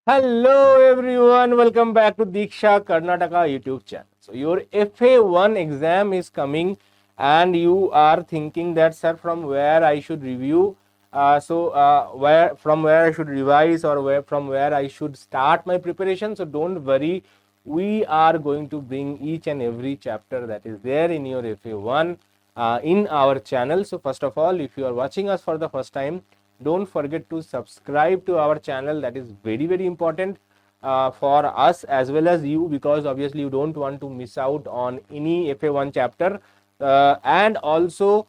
Hello everyone, welcome back to Diksha Karnataka YouTube channel. So your FA1 exam is coming and you are thinking that sir from where I should review, from where I should revise or from where I should start my preparation. So don't worry, we are going to bring each and every chapter that is there in your FA1 in our channel. So first of all, if you are watching us for the first time, don't forget to subscribe to our channel. That is very important for us as well as you, because obviously you don't want to miss out on any FA1 chapter. And also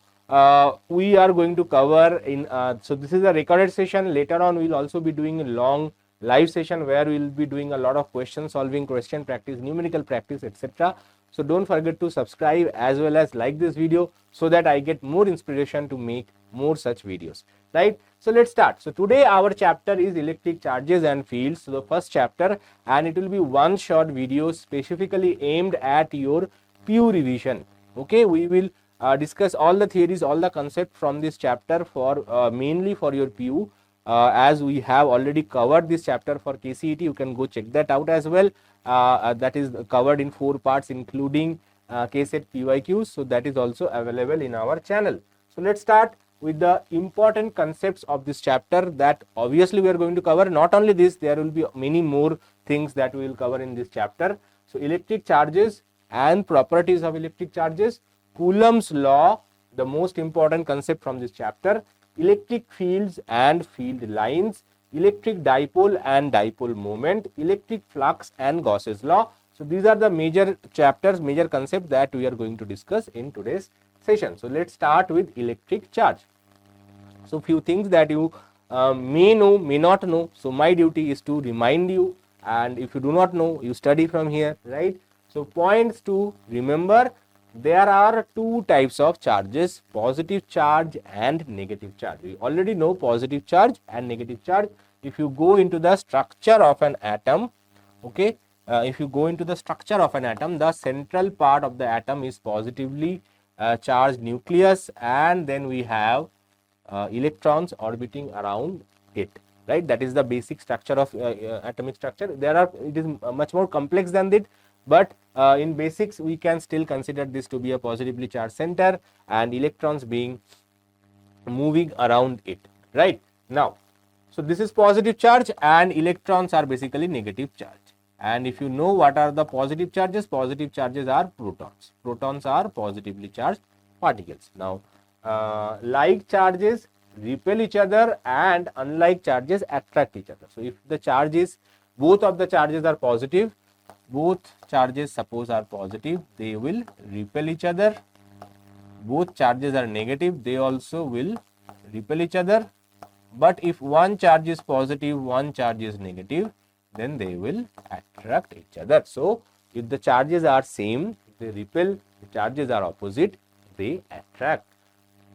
we are going to cover in so this is a recorded session. Later on we will also be doing a long live session where we will be doing a lot of question solving, question practice, numerical practice, etc. So don't forget to subscribe as well as like this video so that I get more inspiration to make more such videos, right? So let's start. So today our chapter is electric charges and fields. So the first chapter, and it will be one short video specifically aimed at your PU revision. Okay, we will discuss all the theories, all the concepts from this chapter for mainly for your PU. As we have already covered this chapter for KCET, you can go check that out as well. That is covered in 4 parts including KCET PYQs. So that is also available in our channel. So let's start with the important concepts of this chapter that obviously we are going to cover. Not only this, there will be many more things that we will cover in this chapter. So electric charges and properties of electric charges, Coulomb's law, the most important concept from this chapter, electric fields and field lines, electric dipole and dipole moment, electric flux and Gauss's law. So these are the major chapters, major concepts that we are going to discuss in today's session. So let's start with electric charge. So few things that you may know, may not know. So my duty is to remind you, and if you do not know, you study from here, right? So points to remember: there are 2 types of charges, positive charge and negative charge. We already know positive charge and negative charge. If you go into the structure of an atom, okay, if you go into the structure of an atom, the central part of the atom is positively charged nucleus, and then we have electrons orbiting around it, right? That is the basic structure of atomic structure. It is much more complex than that, but in basics we can still consider this to be a positively charged center and electrons being moving around it, right? Now, so this is positive charge and electrons are basically negative charge. And if you know what are the positive charges are protons. Protons are positively charged particles. Now, like charges repel each other and unlike charges attract each other. So if the charges, both of the charges are positive, both charges suppose are positive, they will repel each other. Both charges are negative, they also will repel each other. But if one charge is positive, one charge is negative, then they will attract each other. So if the charges are same, they repel. The charges are opposite, they attract.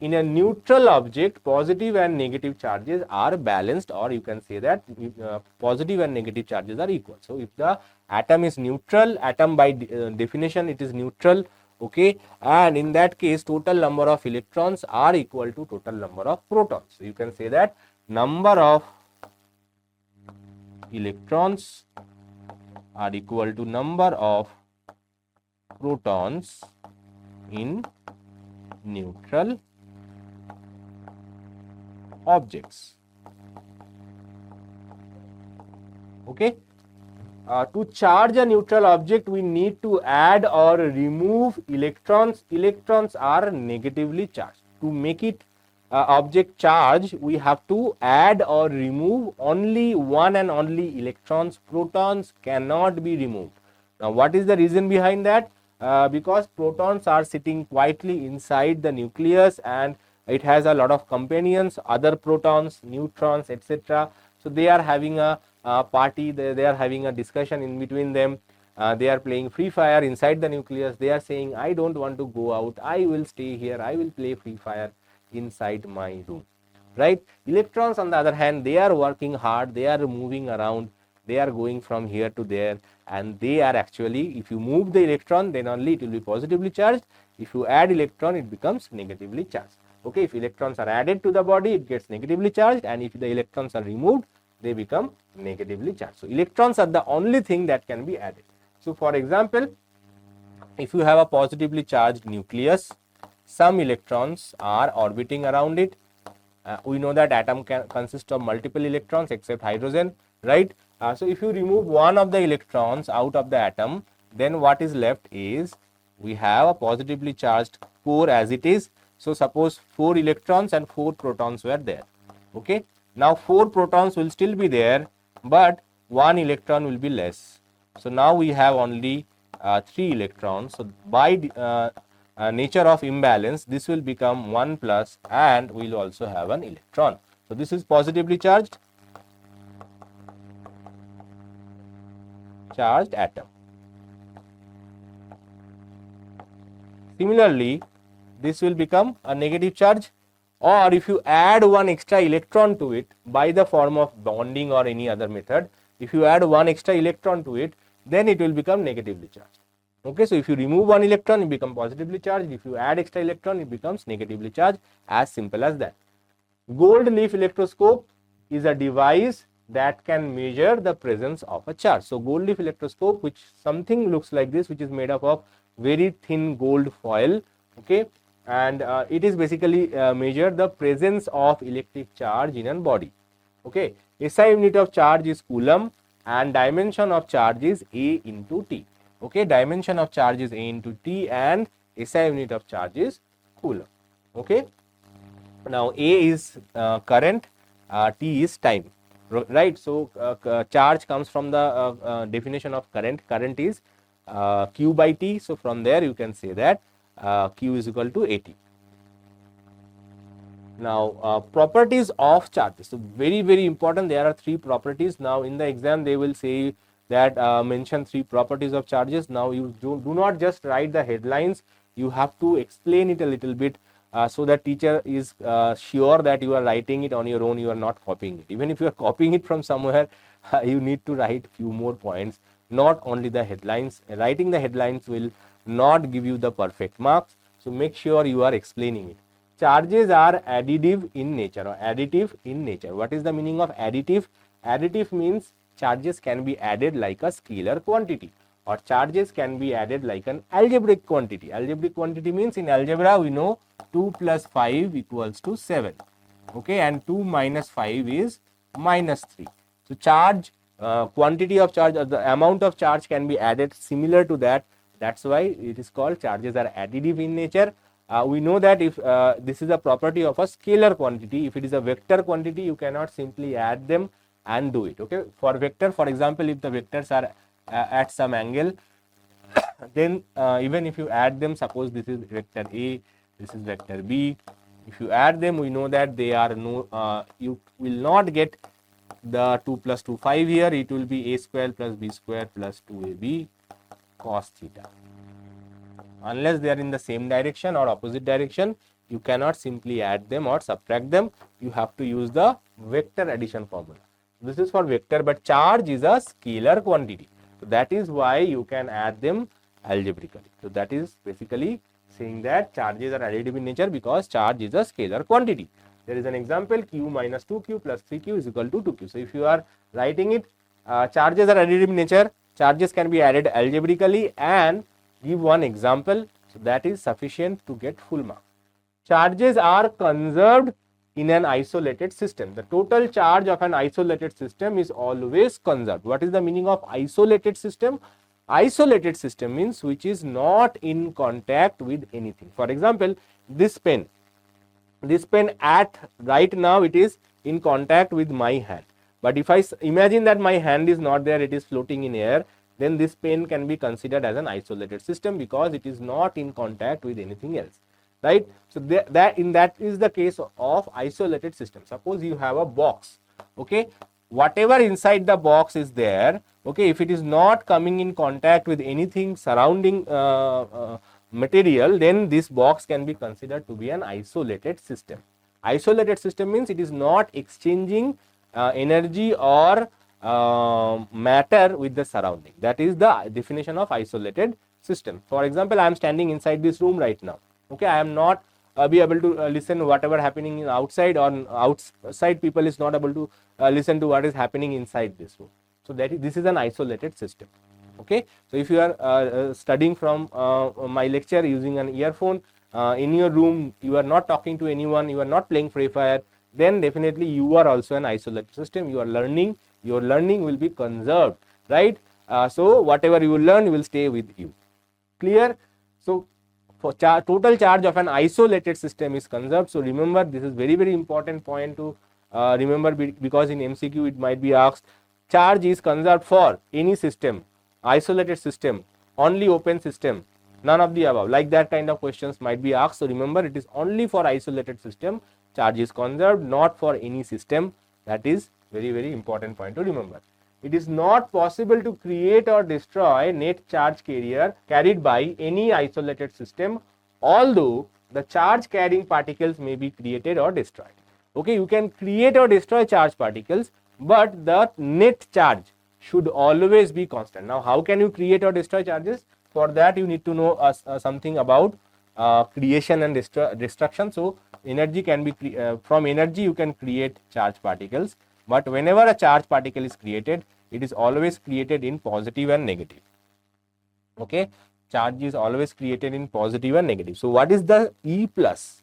In a neutral object, positive and negative charges are balanced, or you can say that positive and negative charges are equal. So if the atom is neutral, atom by definition it is neutral, okay, and in that case total number of electrons are equal to total number of protons. So you can say that number of electrons are equal to number of protons in neutral objects. Okay, to charge a neutral object we need to add or remove electrons. Electrons are negatively charged. To make it object charge, we have to add or remove only one and only electrons. Protons cannot be removed. Now what is the reason behind that? Because protons are sitting quietly inside the nucleus and it has a lot of companions, other protons, neutrons, etc. So they are having a party, they are having a discussion in between them. They are playing free fire inside the nucleus. They are saying, I don't want to go out, I will stay here, I will play free fire inside my room, right? Electrons on the other hand, they are working hard, they are moving around, they are going from here to there, and they are actually, if you move the electron, then only it will be positively charged. If you add electron, it becomes negatively charged. Okay, if electrons are added to the body, it gets negatively charged, and if the electrons are removed, they become negatively charged. So electrons are the only thing that can be added. So for example, if you have a positively charged nucleus, some electrons are orbiting around it. We know that atom can consist of multiple electrons except hydrogen, right? So if you remove one of the electrons out of the atom, then what is left is we have a positively charged core as it is. So suppose 4 electrons and 4 protons were there. Okay, now 4 protons will still be there, but 1 electron will be less. So now we have only 3 electrons. So by nature of imbalance, this will become 1 plus, and we will also have an electron. So this is positively charged atom. Similarly, this will become a negative charge, or if you add one extra electron to it by the form of bonding or any other method, if you add one extra electron to it, then it will become negatively charged. Okay, so if you remove one electron, it becomes positively charged. If you add extra electron, it becomes negatively charged. As simple as that. Gold leaf electroscope is a device that can measure the presence of a charge. So gold leaf electroscope, which something looks like this, which is made up of very thin gold foil. Okay, and it is basically measure the presence of electric charge in a body. Okay, SI unit of charge is Coulomb, and dimension of charge is A into T. Okay, dimension of charge is A into T, and SI unit of charge is Coulomb. Okay, now A is current, T is time, right? So charge comes from the definition of current. Current is Q by T. So from there you can say that Q is equal to AT. Now properties of charges. So very important. There are 3 properties. Now in the exam they will say that mention 3 properties of charges. Now you do not just write the headlines. You have to explain it a little bit so that teacher is sure that you are writing it on your own. You are not copying it. Even if you are copying it from somewhere, you need to write few more points, not only the headlines. Writing the headlines will not give you the perfect marks. So make sure you are explaining it. Charges are additive in nature or additive in nature. What is the meaning of additive? Additive means charges can be added like a scalar quantity, or charges can be added like an algebraic quantity. Algebraic quantity means in algebra we know 2 plus 5 equals to 7. Okay, and 2 minus 5 is minus 3. So charge, quantity of charge, or the amount of charge can be added similar to that. That's why it is called charges are additive in nature. We know that if this is a property of a scalar quantity, if it is a vector quantity, you cannot simply add them and do it. Okay, for vector, for example, if the vectors are at some angle, then even if you add them, suppose this is vector A, this is vector B, if you add them, we know that they are no, you will not get the 2 plus 2 5 here. It will be A square plus B square plus 2AB cos theta. Unless they are in the same direction or opposite direction, you cannot simply add them or subtract them. You have to use the vector addition formula. This is for vector, but charge is a scalar quantity. So that is why you can add them algebraically. So that is basically saying that charges are additive in nature because charge is a scalar quantity. There is an example, Q minus 2Q plus 3Q is equal to 2Q. So if you are writing it, charges are additive in nature, charges can be added algebraically, and give one example, so that is sufficient to get full mark. Charges are conserved in an isolated system. The total charge of an isolated system is always conserved. What is the meaning of isolated system? Isolated system means which is not in contact with anything. For example, this pen at right now it is in contact with my hand. But if I imagine that my hand is not there, it is floating in air, then this pen can be considered as an isolated system because it is not in contact with anything else, right? So that is the case of isolated system. Suppose you have a box, okay, whatever inside the box is there, okay, if it is not coming in contact with anything surrounding material, then this box can be considered to be an isolated system. Isolated system means it is not exchanging energy or matter with the surrounding. That is the definition of isolated system. For example, I am standing inside this room right now. Okay, I am not be able to listen whatever happening in outside, or outside people is not able to listen to what is happening inside this room. So this is an isolated system. Okay, so if you are studying from my lecture using an earphone in your room, you are not talking to anyone, you are not playing Free Fire, then definitely you are also an isolated system. You are learning, your learning will be conserved, right? So whatever you will learn will stay with you. Clear? So for total charge of an isolated system is conserved. So remember, this is very, very important point to remember, because in MCQ it might be asked, charge is conserved for any system, isolated system, only open system, none of the above, like that kind of questions might be asked. So remember, it is only for isolated system charge is conserved, not for any system. That is very, very important point to remember. It is not possible to create or destroy net charge carrier carried by any isolated system, although the charge carrying particles may be created or destroyed. Okay, you can create or destroy charge particles, but the net charge should always be constant. Now, how can you create or destroy charges? For that, you need to know something about creation and destruction. So energy can be from energy you can create charge particles, but whenever a charge particle is created, it is always created in positive and negative. Okay, charge is always created in positive and negative. So what is the E plus?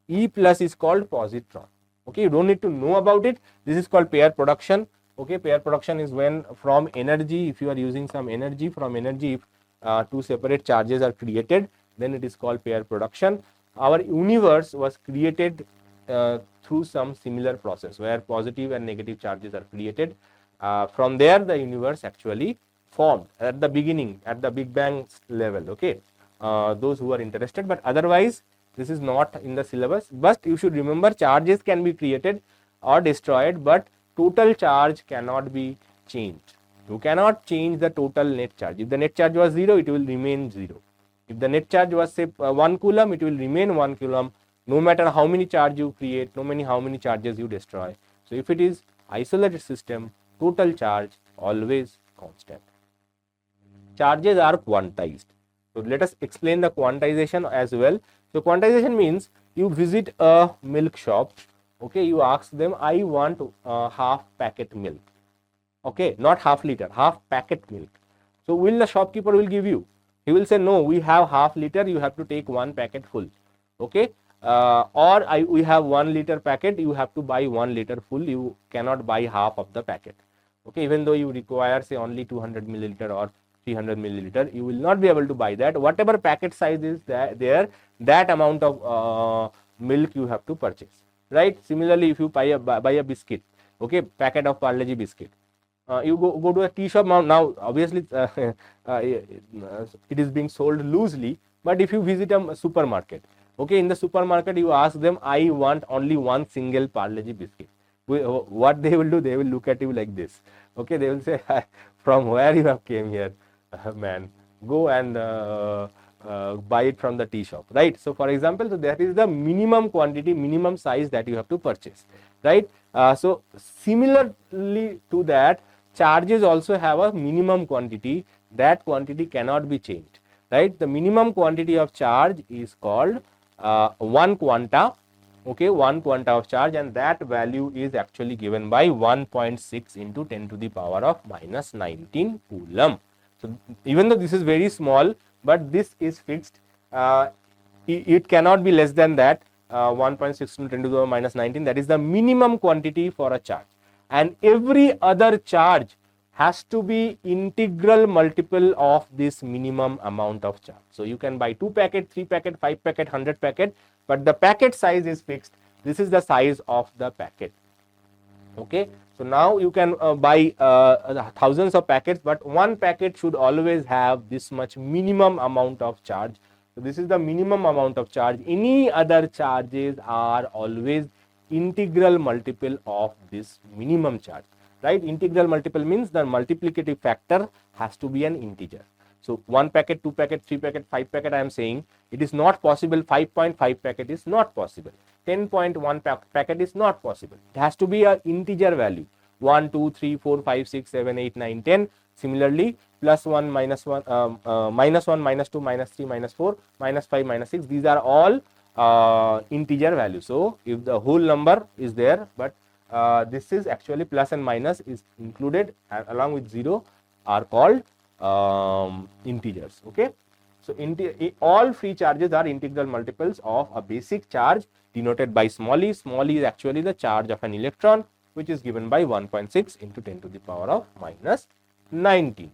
E plus is called positron. Okay, you don't need to know about it. This is called pair production. Okay, pair production is when from energy, if you are using some energy, from energy, if two separate charges are created, then it is called pair production. Our universe was created through some similar process where positive and negative charges are created. From there, the universe actually formed at the beginning, at the Big Bang level. Okay, those who are interested, but otherwise, this is not in the syllabus. But you should remember, charges can be created or destroyed, but total charge cannot be changed. You cannot change the total net charge. If the net charge was 0, it will remain 0. If the net charge was say 1 coulomb, it will remain 1 coulomb, no matter how many charge you create, no matter how many charges you destroy. So if it is isolated system, total charge always constant. Charges are quantized. So let us explain the quantization as well. So quantization means you visit a milk shop. Okay, you ask them, I want half packet milk. Okay, not half liter, half packet milk. So will the shopkeeper will give you? He will say, no, we have half liter, you have to take 1 packet full. Okay, we have 1 liter packet, you have to buy 1 liter full, you cannot buy half of the packet. Okay, even though you require say only 200 milliliter or 300 milliliter, you will not be able to buy that. Whatever packet size is there, that amount of milk you have to purchase, right? Similarly, if you buy a biscuit, okay, packet of Parle-G biscuit, you go to a tea shop. Now obviously it is being sold loosely, but if you visit a supermarket, okay, in the supermarket you ask them, I want only 1 single Parle-G biscuit. What they will do, they will look at you like this. Okay, they will say, from where you have came here, man, go and buy it from the tea shop, right? So for example, so that is the minimum quantity, minimum size that you have to purchase, right? So similarly to that, charges also have a minimum quantity. That quantity cannot be changed, right? The minimum quantity of charge is called 1 quanta. Okay, 1 quanta of charge, and that value is actually given by 1.6 into 10 to the power of minus 19 coulomb. So even though this is very small, but this is fixed. It cannot be less than that. 1.6 into 10 to the power minus 19. That is the minimum quantity for a charge. And every other charge has to be integral multiple of this minimum amount of charge. So you can buy 2 packet, 3 packet, 5 packet, 100 packet, but the packet size is fixed. This is the size of the packet. Okay, so now you can buy thousands of packets, but 1 packet should always have this much minimum amount of charge. So this is the minimum amount of charge. Any other charges are always integral multiple of this minimum charge, right? Integral multiple means the multiplicative factor has to be an integer. So 1 packet, 2 packet, 3 packet, 5 packet, I am saying it is not possible. 5.5 packet is not possible. 10.1 packet is not possible. It has to be an integer value. 1, 2, 3, 4, 5, 6, 7, 8, 9, 10. Similarly, plus 1, minus 1, minus 1, minus 2, minus 3, minus 4, minus 5, minus 6. These are all integer value. So if the whole number is there, but this is actually plus and minus is included along with 0 are called integers. Okay. So all free charges are integral multiples of a basic charge denoted by small e. Small e is actually the charge of an electron, which is given by 1.6 into 10 to the power of minus 19.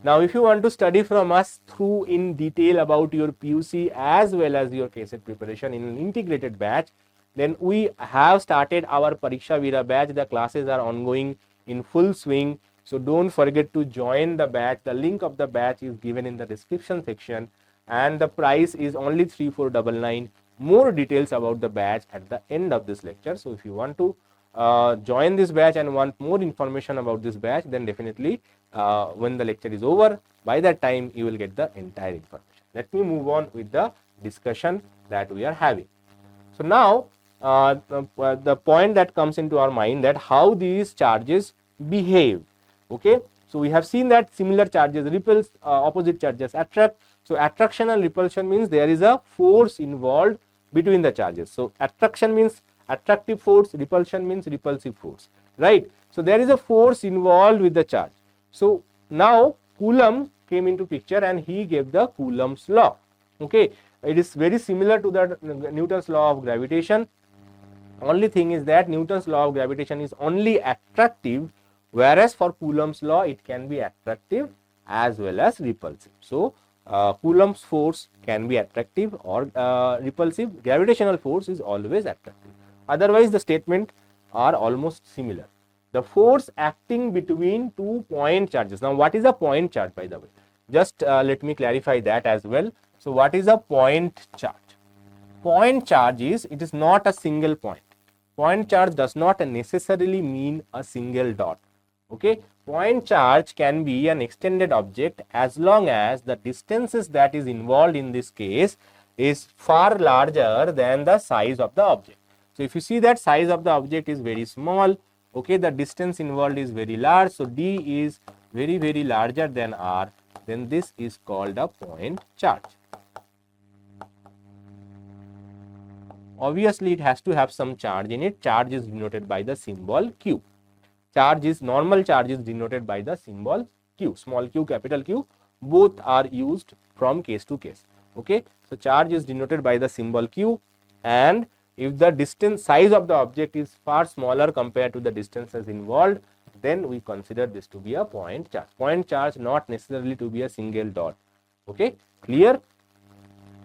Now, if you want to study from us through in detail about your PUC as well as your KCET preparation in an integrated batch, then we have started our Pariksha Veera batch. The classes are ongoing in full swing. So don't forget to join the batch. The link of the batch is given in the description section, and the price is only 3499. More details about the batch at the end of this lecture. So if you want to join this batch and want more information about this batch, then definitely when the lecture is over, by that time you will get the entire information. Let me move on with the discussion that we are having. So now the point that comes into our mind, that how these charges behave. Okay, so we have seen that similar charges repels, opposite charges attract. So attraction and repulsion means there is a force involved between the charges. So attraction means attractive force, repulsion means repulsive force, right? So there is a force involved with the charge. So now Coulomb came into picture and he gave the Coulomb's law. Okay, it is very similar to the Newton's law of gravitation. Only thing is that Newton's law of gravitation is only attractive, whereas for Coulomb's law it can be attractive as well as repulsive. So Coulomb's force can be attractive or repulsive. Gravitational force is always attractive. Otherwise the statement are almost similar. The force acting between 2 point charges. Now what is a point charge, by the way? Just let me clarify that as well. So what is a point charge? Point charge is, it is not a single point. Point charge does not necessarily mean a single dot. Okay, point charge can be an extended object as long as the distances that is involved in this case is far larger than the size of the object. So if you see that size of the object is very small, okay, the distance involved is very large, so D is very, very larger than R, then this is called a point charge. Obviously it has to have some charge in it. Charge is denoted by the symbol Q. Charge is, normal charge is denoted by the symbol Q, small q, capital Q, both are used from case to case. Okay, so charge is denoted by the symbol Q, and if the distance, size of the object is far smaller compared to the distances involved, then we consider this to be a point charge. Point charge not necessarily to be a single dot. Okay, clear?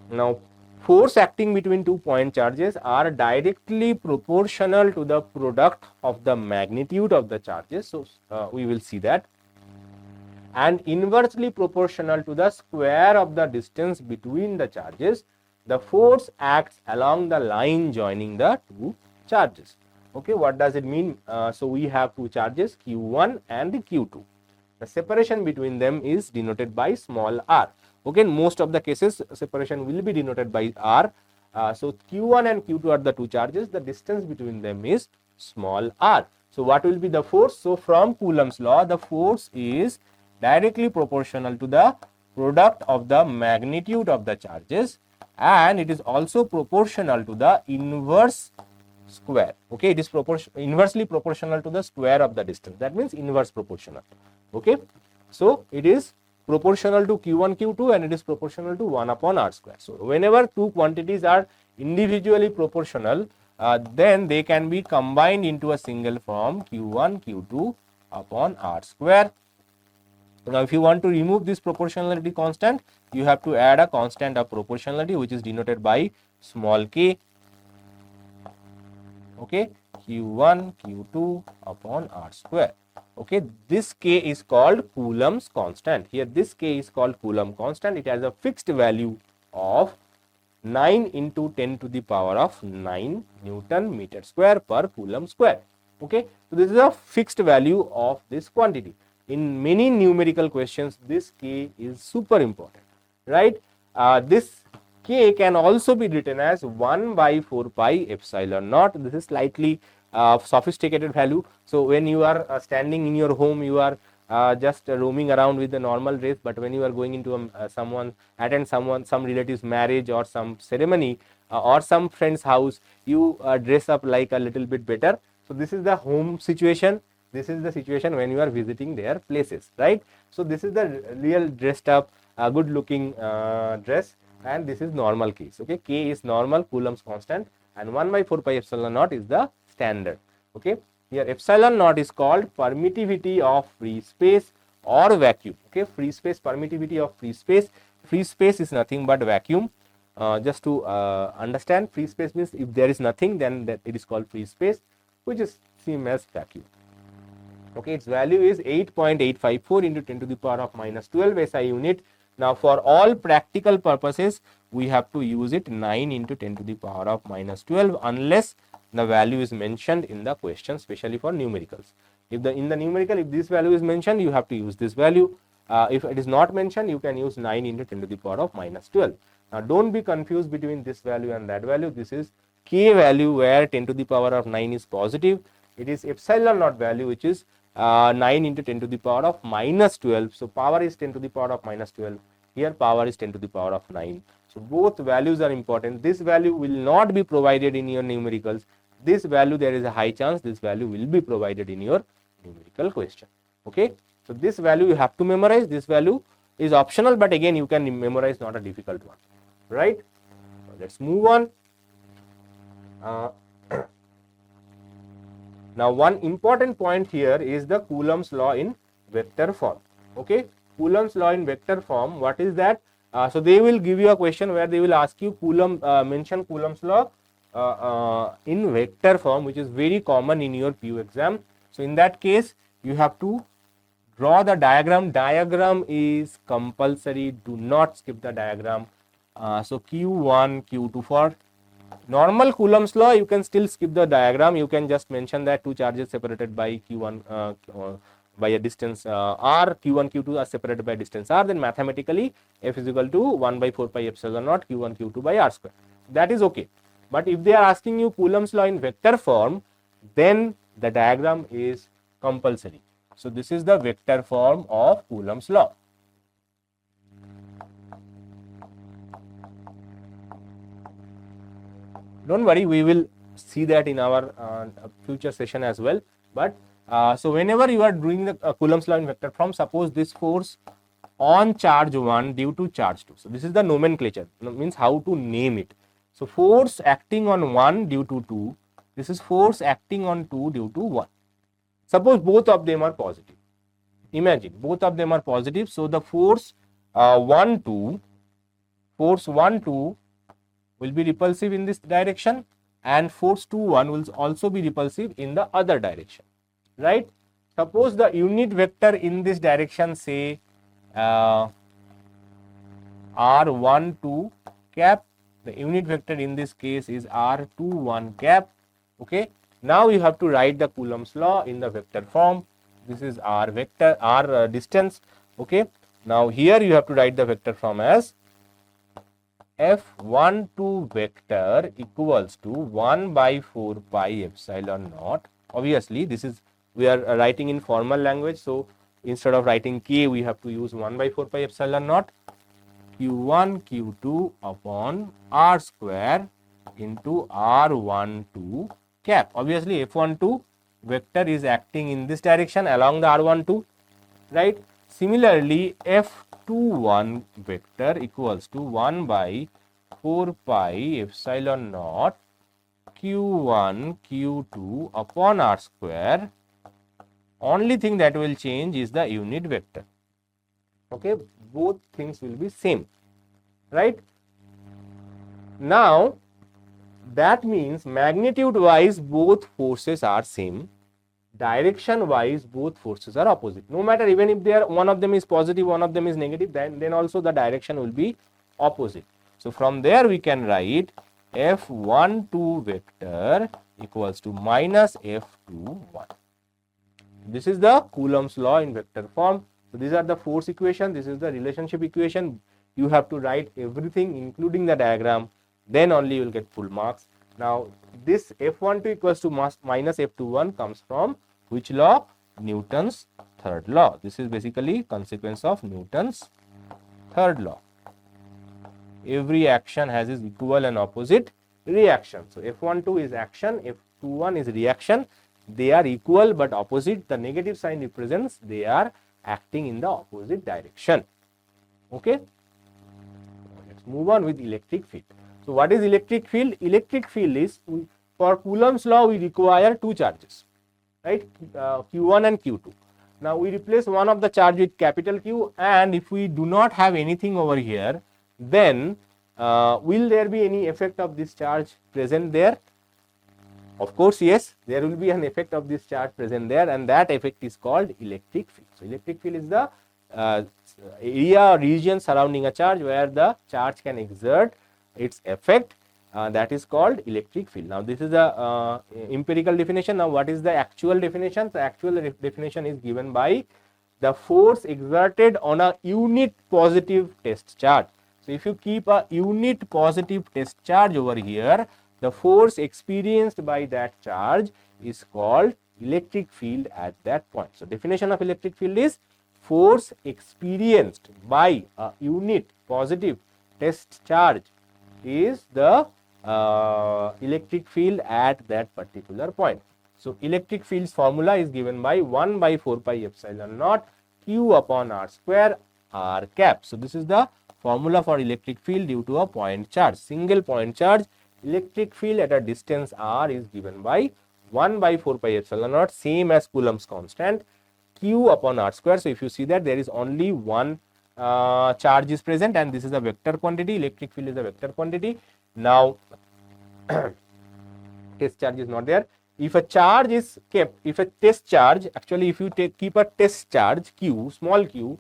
Now force acting between 2 point charges are directly proportional to the product of the magnitude of the charges. So we will see that, and inversely proportional to the square of the distance between the charges. The force acts along the line joining the 2 charges. Okay, what does it mean? So we have 2 charges, Q1 and Q2. The separation between them is denoted by small r. Okay, in most of the cases separation will be denoted by r. So Q1 and Q2 are the 2 charges. The distance between them is small r. So what will be the force? So from Coulomb's law, the force is directly proportional to the product of the magnitude of the charges, and it is also proportional to the inverse square. Okay, it is inversely proportional to the square of the distance. That means inverse proportional. Okay, so it is proportional to Q1, Q2, and it is proportional to 1 upon r square. So whenever 2 quantities are individually proportional, then they can be combined into a single form, Q1, Q2 upon r square. Now if you want to remove this proportionality constant, you have to add a constant of proportionality, which is denoted by small k. Okay, Q1, Q2 upon r square. Okay, this k is called Coulomb's constant. Here this k is called Coulomb constant. It has a fixed value of 9 into 10 to the power of 9 Newton meter square per Coulomb square. Okay, so this is a fixed value of this quantity. In many numerical questions, this k is super important, right? This k can also be written as 1 by 4 pi epsilon naught. This is slightly sophisticated value. So when you are standing in your home, you are just roaming around with the normal dress, but when you are going into some relative's marriage or some ceremony, or some friend's house, you dress up like a little bit better. So this is the home situation. This is the situation when you are visiting their places, right? So this is the real dressed up, good looking dress, and this is normal case. Okay, K is normal, Coulomb's constant, and 1 by 4 pi epsilon naught is the standard. Okay, here epsilon naught is called permittivity of free space or vacuum. Okay, free space, permittivity of free space. Free space is nothing but vacuum. Just to understand, free space means if there is nothing, then that it is called free space, which is same as vacuum. Okay, its value is 8.854 into 10 to the power of minus 12 SI unit. Now for all practical purposes, we have to use it 9 into 10 to the power of minus 12 unless the value is mentioned in the question, especially for numericals. If in the numerical, if this value is mentioned, you have to use this value. If it is not mentioned, you can use 9 into 10 to the power of minus 12. Now don't be confused between this value and that value. This is K value where 10 to the power of 9 is positive. It is epsilon naught value which is 9 into 10 to the power of minus 12. So power is 10 to the power of minus 12. Here power is 10 to the power of 9. So both values are important. This value will not be provided in your numericals. This value, there is a high chance this value will be provided in your numerical question. Okay. So this value you have to memorize. This value is optional, but again you can memorize, not a difficult one. Right. Let's move on. Now one important point here is the Coulomb's law in vector form. Okay, Coulomb's law in vector form, what is that? So they will give you a question where they will ask you Coulomb, mention Coulomb's law in vector form, which is very common in your PU exam. So in that case, you have to draw the diagram. Diagram is compulsory. Do not skip the diagram. So Q1, Q2 for normal Coulomb's law, you can still skip the diagram. You can just mention that two charges separated by Q1 by a distance r, Q1, Q2 are separated by distance r. Then mathematically F is equal to 1 by 4 pi epsilon naught Q1, Q2 by r square. That is okay. But if they are asking you Coulomb's law in vector form, then the diagram is compulsory. So this is the vector form of Coulomb's law. Don't worry, we will see that in our future session as well. But so whenever you are doing the Coulomb's law in vector form, suppose this force on charge 1 due to charge 2. So this is the nomenclature, means how to name it. So force acting on 1 due to 2. This is force acting on 2 due to 1. Suppose both of them are positive. Imagine both of them are positive. So the force 1, 2 will be repulsive in this direction, and force 2, 1 will also be repulsive in the other direction, right? Suppose the unit vector in this direction, say r12 cap, the unit vector in this case is r21 cap. Okay, now you have to write the Coulomb's law in the vector form. This is r vector, r distance. Okay, now here you have to write the vector form as F12 vector equals to 1 by 4 pi epsilon naught. Obviously, this is, we are writing in formal language. So instead of writing K, we have to use 1 by 4 pi epsilon naught Q1, Q2 upon R square into R12 cap. Obviously, F12 vector is acting in this direction along the R12, right? Similarly, F21 vector equals to 1 by 4 pi epsilon naught Q1, Q2 upon R square. Only thing that will change is the unit vector. Okay, both things will be same, right? Now, that means magnitude wise both forces are same. Direction wise both forces are opposite. No matter, even if they are, one of them is positive, one of them is negative, then also the direction will be opposite. So from there we can write F12 vector equals to minus F21. This is the Coulomb's law in vector form. So these are the force equation. This is the relationship equation. You have to write everything including the diagram. Then only you will get full marks. Now this F12 equals to minus F21 comes from which law? Newton's third law. This is basically consequence of Newton's third law. Every action has its equal and opposite reaction. So F12 is action, F21 is reaction. They are equal but opposite. The negative sign represents they are acting in the opposite direction. Okay. Let's move on with electric field. So what is electric field? Electric field is, for Coulomb's law we require two charges, right? Q1 and Q2. Now we replace one of the charge with capital Q, and if we do not have anything over here, then will there be any effect of this charge present there? Of course, yes, there will be an effect of this charge present there, and that effect is called electric field. So electric field is the area or region surrounding a charge where the charge can exert its effect. That is called electric field. Now this is the empirical definition. Now what is the actual definition? The actual definition is given by the force exerted on a unit positive test charge. So if you keep a unit positive test charge over here, the force experienced by that charge is called electric field at that point. So definition of electric field is force experienced by a unit positive test charge is the electric field at that particular point. So electric field's formula is given by 1 by 4 pi epsilon naught q upon r square r cap. So this is the formula for electric field due to a point charge. Single point charge electric field at a distance r is given by 1 by 4 pi epsilon naught, same as Coulomb's constant, q upon r square. So if you see that there is only one charge is present, and this is a vector quantity. Electric field is a vector quantity. Now test charge is not there. If a charge is kept, if a test charge, actually if you keep a test charge q, small q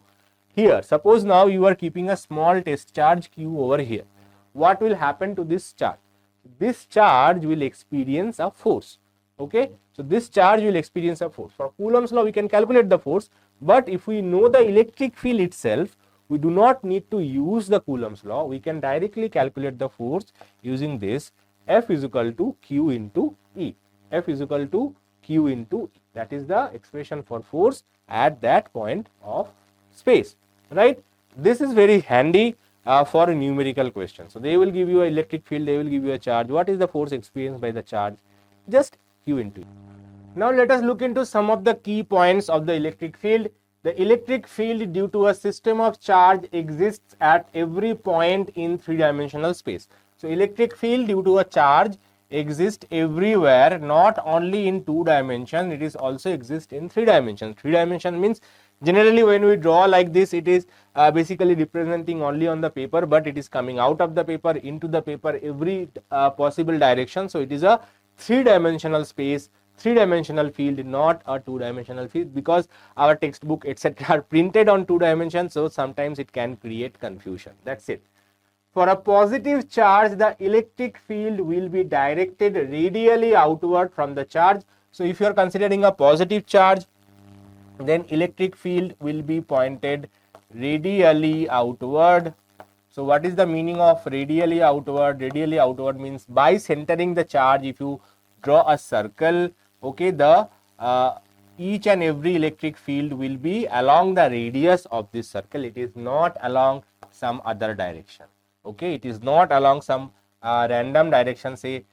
here, suppose now you are keeping a small test charge q over here, what will happen to this charge? This charge will experience a force. Okay, so this charge will experience a force. For Coulomb's law we can calculate the force, but if we know the electric field itself, we do not need to use the Coulomb's law. We can directly calculate the force using this. F is equal to q into E. F is equal to q into E. That is the expression for force at that point of space, right? This is very handy for a numerical question. So they will give you an electric field, they will give you a charge. What is the force experienced by the charge? Just q into E. Now let us look into some of the key points of the electric field. The electric field due to a system of charge exists at every point in three-dimensional space. So electric field due to a charge exists everywhere, not only in 2 dimensions, it is also exists in 3 dimensions. 3 dimension means generally when we draw like this, it is basically representing only on the paper, but it is coming out of the paper, into the paper, every possible direction. So it is a 3-dimensional space, 3-dimensional field, not a 2-dimensional field, because our textbook etc. are printed on 2 dimensions, so sometimes it can create confusion. That's it. For a positive charge, the electric field will be directed radially outward from the charge. So if you are considering a positive charge, then electric field will be pointed radially outward. So what is the meaning of radially outward? Radially outward means by centering the charge, if you draw a circle, okay, the each and every electric field will be along the radius of this circle. It is not along some other direction. Okay, it is not along some random direction, say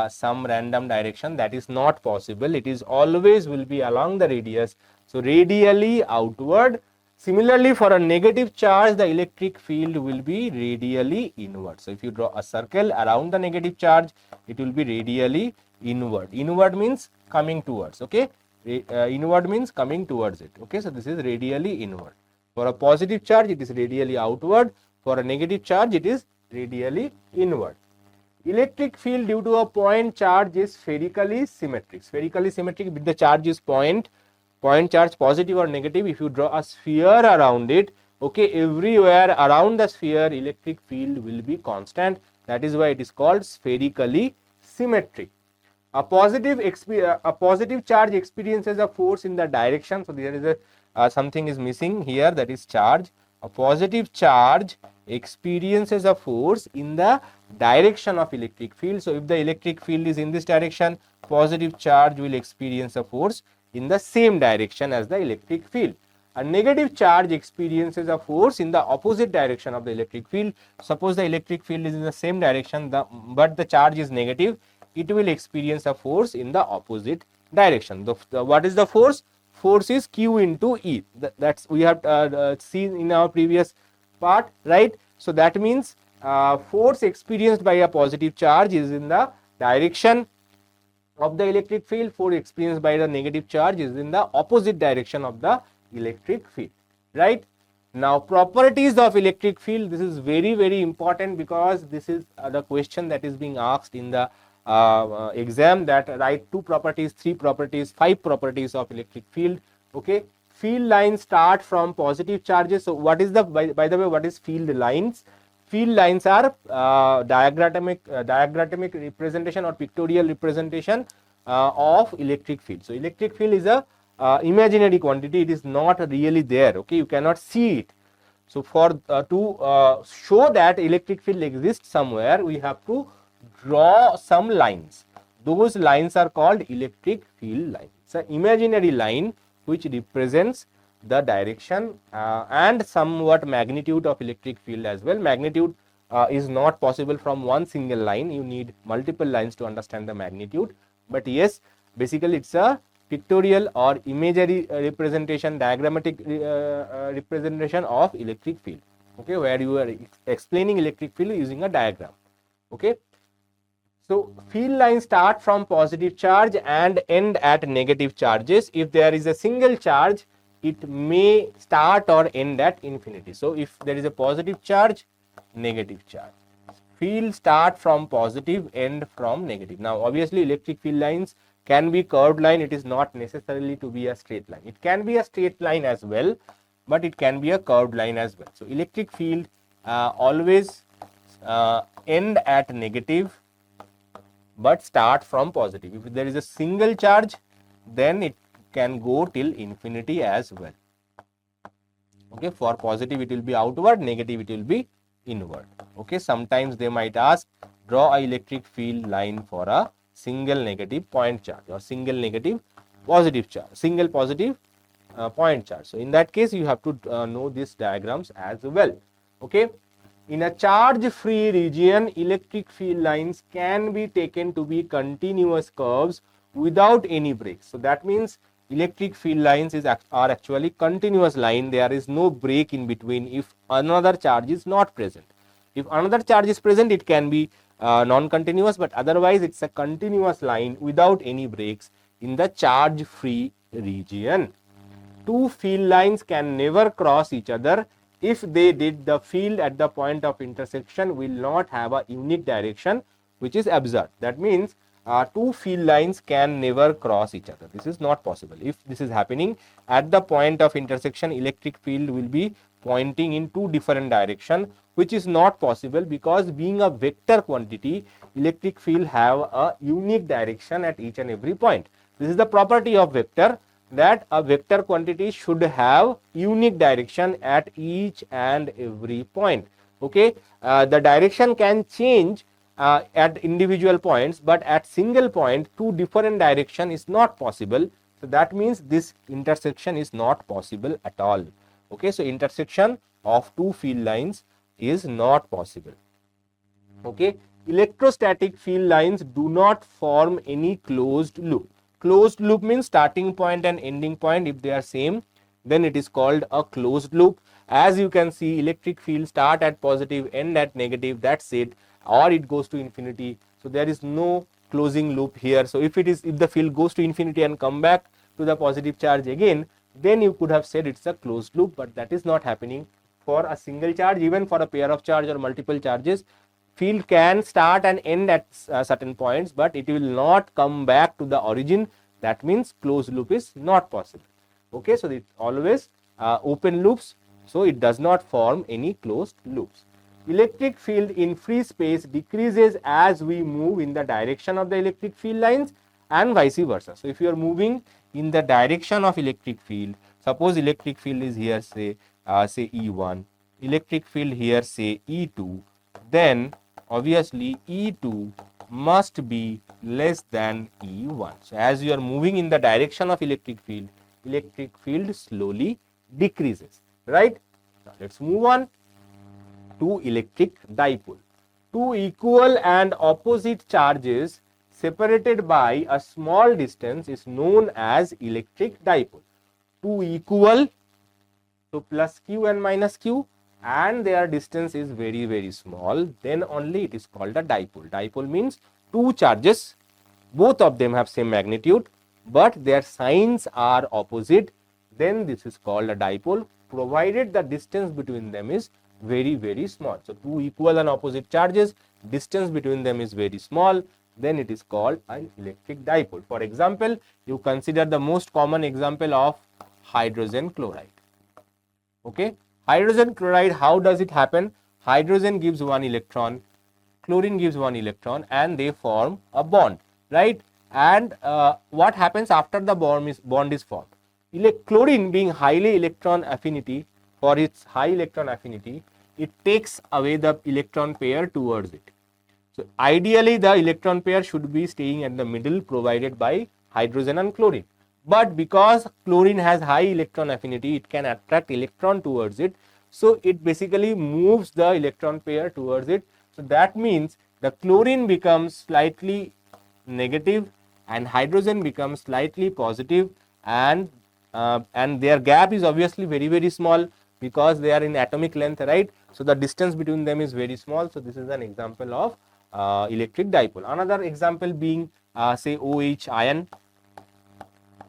some random direction. That is not possible. It is always will be along the radius. So radially outward. Similarly, for a negative charge, the electric field will be radially inward. So if you draw a circle around the negative charge, it will be radially inward. Inward means coming towards. Okay, inward means coming towards it. Okay, so this is radially inward. For a positive charge, it is radially outward. For a negative charge, it is radially inward. Electric field due to a point charge is spherically symmetric. Spherically symmetric with the charge is point charge, positive or negative. If you draw a sphere around it, okay, everywhere around the sphere, electric field will be constant. That is why it is called spherically symmetric. A positive charge experiences a force in the direction. So there is a something is missing here, that is charge. A positive charge experiences a force in the direction of electric field. So if the electric field is in this direction, positive charge will experience a force in the same direction as the electric field. a negative charge experiences a force in the opposite direction of the electric field. Suppose the electric field is in the same direction, but the charge is negative, it will experience a force in the opposite direction. What is the force? Force is Q into E. That's we have seen in our previous part, right? So that means force experienced by a positive charge is in the direction of the electric field. Force experienced by the negative charge is in the opposite direction of the electric field, right? Now, properties of electric field, this is very important, because this is the question that is being asked in the exam, that write 2 properties, 3 properties, 5 properties of electric field. Okay, field lines start from positive charges. So what is the, by the way, what is field lines? Field lines are diagrammatic representation or pictorial representation of electric field. So electric field is a imaginary quantity, it is not really there. Okay, you cannot see it. So for to show that electric field exists somewhere, we have to draw some lines. Those lines are called electric field lines. It's an imaginary line which represents the direction and somewhat magnitude of electric field as well. Magnitude is not possible from one single line, you need multiple lines to understand the magnitude. But yes, basically it's a pictorial or imagery representation, diagrammatic representation of electric field. Okay, where you are explaining electric field using a diagram. Okay, so field lines start from positive charge and end at negative charges. If there is a single charge, it may start or end at infinity. So if there is a positive charge, negative charge, field start from positive, end from negative. Now obviously electric field lines can be curved line, it is not necessarily to be a straight line. It can be a straight line as well, but it can be a curved line as well. So electric field always end at negative but start from positive. If there is a single charge, then it can go till infinity as well. Okay, for positive it will be outward, negative it will be inward. Okay, sometimes they might ask, draw a electric field line for a single negative point charge or single negative positive charge, single positive point charge. So in that case you have to know these diagrams as well. Okay, in a charge free region, electric field lines can be taken to be continuous curves without any breaks. So that means electric field lines are actually continuous line, there is no break in between if another charge is not present. If another charge is present, it can be non-continuous, but otherwise it's a continuous line without any breaks in the charge free region. Two field lines can never cross each other. If they did, the field at the point of intersection will not have a unique direction which is observed. That means two field lines can never cross each other. This is not possible. If this is happening at the point of intersection, electric field will be pointing in two different directions, which is not possible, because being a vector quantity, electric field have a unique direction at each and every point. This is the property of vector, that a vector quantity should have unique direction at each and every point. Okay, the direction can change at individual points, but at single point two different direction is not possible. So that means this intersection is not possible at all. Okay, so intersection of two field lines is not possible. Okay, electrostatic field lines do not form any closed loop. Closed loop means starting point and ending point, if they are same, then it is called a closed loop. As you can see, electric field start at positive, end at negative, that's it, or it goes to infinity. So there is no closing loop here. So if the field goes to infinity and come back to the positive charge again, then you could have said it's a closed loop, but that is not happening for a single charge. Even for a pair of charge or multiple charges, field can start and end at certain points, but it will not come back to the origin. That means closed loop is not possible. Okay, so it's always open loops, so it does not form any closed loops. Electric field in free space decreases as we move in the direction of the electric field lines and vice versa. So if you are moving in the direction of electric field, suppose electric field is here, say E1, electric field here say E2, then obviously E2 must be less than E1. So as you are moving in the direction of electric field slowly decreases, right? Now let's move on to electric dipole. Two equal and opposite charges separated by a small distance is known as electric dipole. Two equal, so plus q and minus q, and their distance is very small, then only it is called a dipole. Dipole means two charges, both of them have same magnitude, but their signs are opposite, then this is called a dipole, provided the distance between them is very small. So two equal and opposite charges, distance between them is very small, then it is called an electric dipole. For example, you consider the most common example of hydrogen chloride. Okay, hydrogen chloride, how does it happen? Hydrogen gives one electron, chlorine gives one electron, and they form a bond, right? And what happens after the bond is formed? Chlorine, being highly electron affinity, for its high electron affinity, it takes away the electron pair towards it. So ideally the electron pair should be staying at the middle provided by hydrogen and chlorine. But because chlorine has high electron affinity, it can attract electron towards it. So it basically moves the electron pair towards it. So that means the chlorine becomes slightly negative and hydrogen becomes slightly positive, and their gap is obviously very small because they are in atomic length, right? So the distance between them is very small. So this is an example of electric dipole. Another example being say OH ion.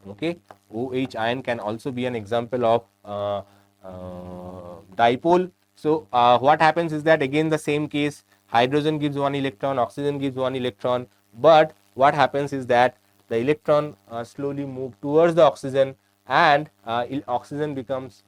Okay, OH ion can also be an example of dipole. So what happens is that again the same case, hydrogen gives one electron, oxygen gives one electron, but what happens is that the electron slowly move towards the oxygen, and oxygen becomes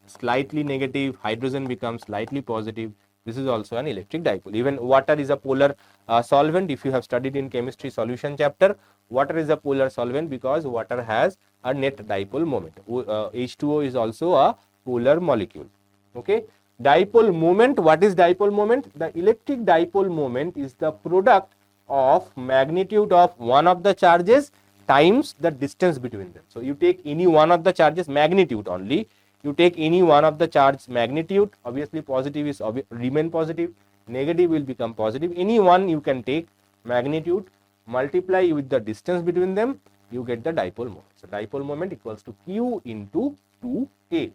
slightly negative, hydrogen becomes slightly positive. This is also an electric dipole. Even water is a polar solvent. If you have studied in chemistry solution chapter, water is a polar solvent because water has a net dipole moment. H2O is also a polar molecule. Okay, dipole moment. What is dipole moment? The electric dipole moment is the product of magnitude of one of the charges times the distance between them. So you take any one of the charges, magnitude only, you take any one of the charge magnitude, obviously positive is remain positive, negative will become positive, any one you can take magnitude, multiply with the distance between them, you get the dipole moment. So dipole moment equals to q into 2a,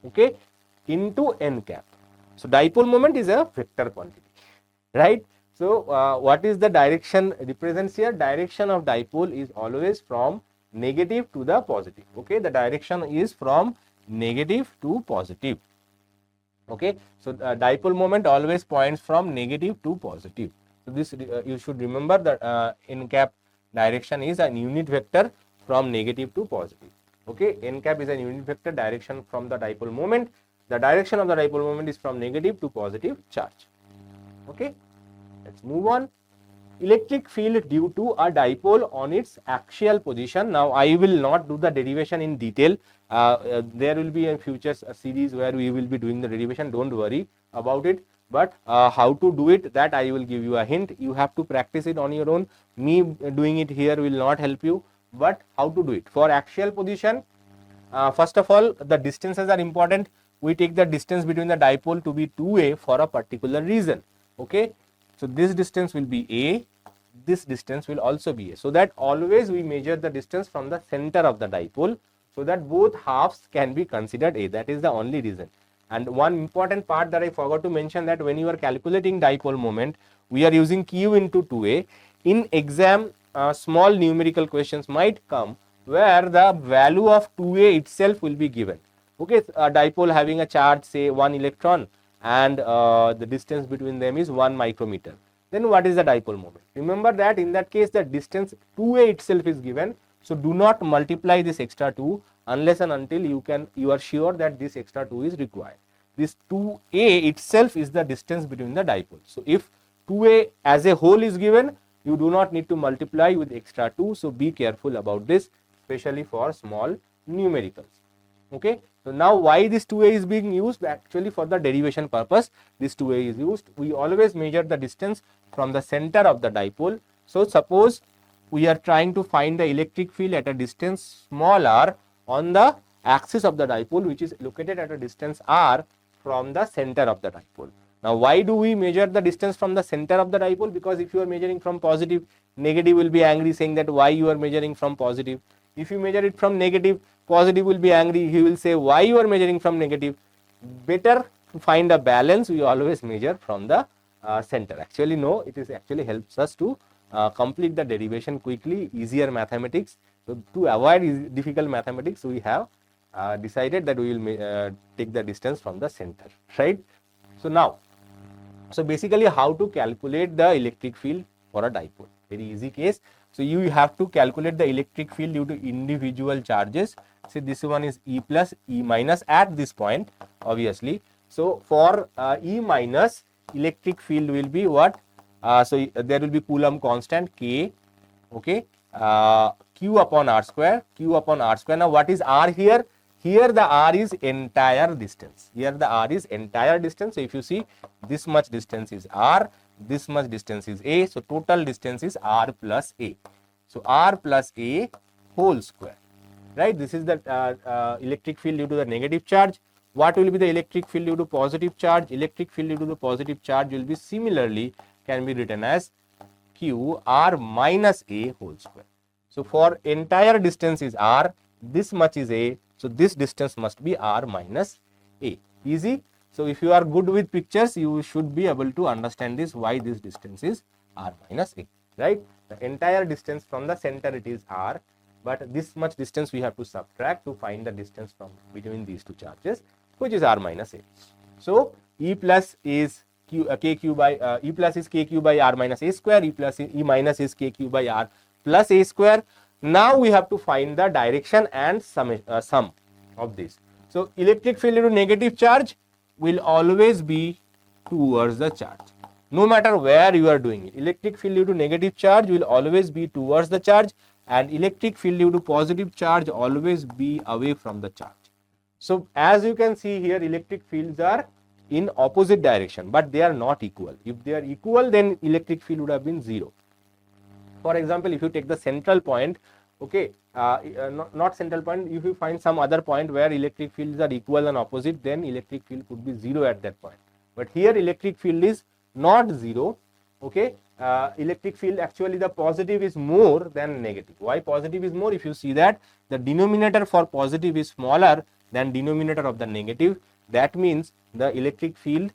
okay, into n cap. So dipole moment is a vector quantity, right? So what is the direction represents here? Direction of dipole is always from negative to the positive. Okay, the direction is from negative to positive. Okay, so dipole moment always points from negative to positive. So this you should remember that n cap direction is a unit vector from negative to positive. Okay, n cap is a unit vector direction from the dipole moment. The direction of the dipole moment is from negative to positive charge. Okay, let's move on. Electric field due to a dipole on its axial position. Now I will not do the derivation in detail. There will be a future series where we will be doing the derivation, don't worry about it, but how to do it, that I will give you a hint. You have to practice it on your own. Me doing it here will not help you, but how to do it. For axial position, first of all, the distances are important. We take the distance between the dipole to be 2a for a particular reason. Okay, so this distance will be a, this distance will also be a, so that always we measure the distance from the center of the dipole, so that both halves can be considered a. That is the only reason. And one important part that I forgot to mention, that when you are calculating dipole moment, we are using q into 2a. In exam, small numerical questions might come where the value of 2a itself will be given. Okay, a dipole having a charge, say 1 electron, and the distance between them is 1 micrometer. Then what is the dipole moment? Remember that in that case the distance 2a itself is given. So do not multiply this extra 2 unless and until you are sure that this extra 2 is required. This 2a itself is the distance between the dipole. So if 2a as a whole is given, you do not need to multiply with extra 2. So be careful about this, especially for small numericals. Okay, so now why this 2a is being used? Actually for the derivation purpose this 2a is used. We always measure the distance from the center of the dipole. So suppose we are trying to find the electric field at a distance small r on the axis of the dipole, which is located at a distance r from the center of the dipole. Now, why do we measure the distance from the center of the dipole? Because if you are measuring from positive, negative will be angry, saying that why you are measuring from positive. If you measure it from negative, positive will be angry, he will say why you are measuring from negative. Better to find a balance, we always measure from the center. Actually no, it is actually helps us to complete the derivation quickly, easier mathematics. So to avoid difficult mathematics, we have decided that we will take the distance from the center, right? So now, so basically how to calculate the electric field for a dipole? Very easy case. So you have to calculate the electric field due to individual charges. See, this one is E plus, E minus at this point, obviously. So for E minus, electric field will be what? So there will be Coulomb constant K, okay, Q upon R square, Q upon R square. Now what is R here? Here the R is entire distance. Here the R is entire distance. So if you see, this much distance is R, this much distance is A. So total distance is R plus A. So R plus A whole square, right? This is the electric field due to the negative charge. What will be the electric field due to positive charge? Electric field due to the positive charge will be similarly can be written as Q R minus A whole square. So for entire distance is R, this much is A. So this distance must be R minus A. Easy. So if you are good with pictures, you should be able to understand this, why this distance is R minus A, right? The entire distance from the center it is R, but this much distance we have to subtract to find the distance from between these two charges, which is R minus A. So E plus is KQ by E plus is KQ by R minus A square, E plus E minus is KQ by R plus A square. Now we have to find the direction and sum of this. So electric field due to negative charge will always be towards the charge, no matter where you are doing it. Electric field due to negative charge will always be towards the charge, and electric field due to positive charge always be away from the charge. So as you can see here, electric fields are in opposite direction, but they are not equal. If they are equal, then electric field would have been 0. For example, if you take the central point, okay, not central point, if you find some other point where electric fields are equal and opposite, then electric field could be 0 at that point. But here electric field is not 0, okay. Electric field, actually the positive is more than negative. Why positive is more? If you see that the denominator for positive is smaller than denominator of the negative, that means the electric field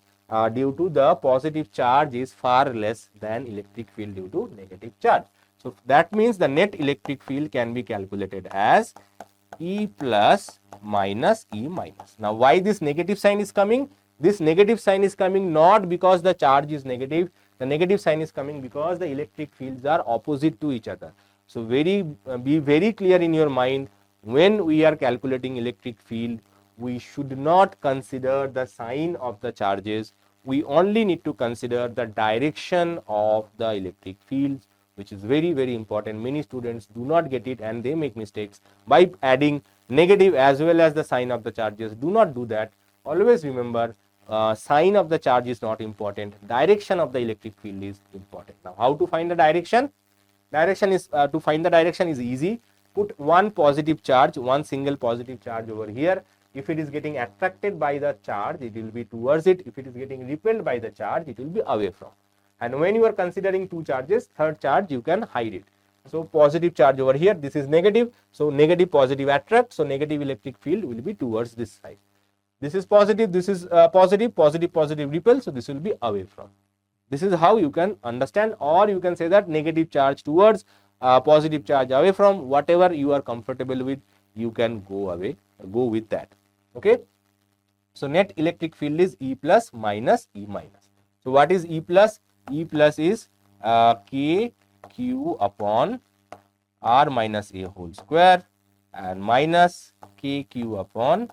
due to the positive charge is far less than electric field due to negative charge. So that means the net electric field can be calculated as E plus minus E minus. Now why this negative sign is coming? This negative sign is coming not because the charge is negative. The negative sign is coming because the electric fields are opposite to each other. So be very clear in your mind, when we are calculating electric field, we should not consider the sign of the charges. We only need to consider the direction of the electric fields, which is very, very important. Many students do not get it and they make mistakes by adding negative as well as the sign of the charges. Do not do that. Always remember, sign of the charge is not important. Direction of the electric field is important. Now, how to find the direction? Direction is to find the direction is easy. Put one positive charge, one single positive charge over here. If it is getting attracted by the charge, it will be towards it. If it is getting repelled by the charge, it will be away from. And when you are considering two charges, third charge you can hide it. So positive charge over here, this is negative. So negative positive attract. So negative electric field will be towards this side. This is positive, this is positive, positive, positive repel. So this will be away from. This is how you can understand, or you can say that negative charge towards, positive charge away from. Whatever you are comfortable with, you can go with that. Okay. So net electric field is E plus minus E minus. So what is E plus? E plus is K Q upon R minus A whole square and minus K Q upon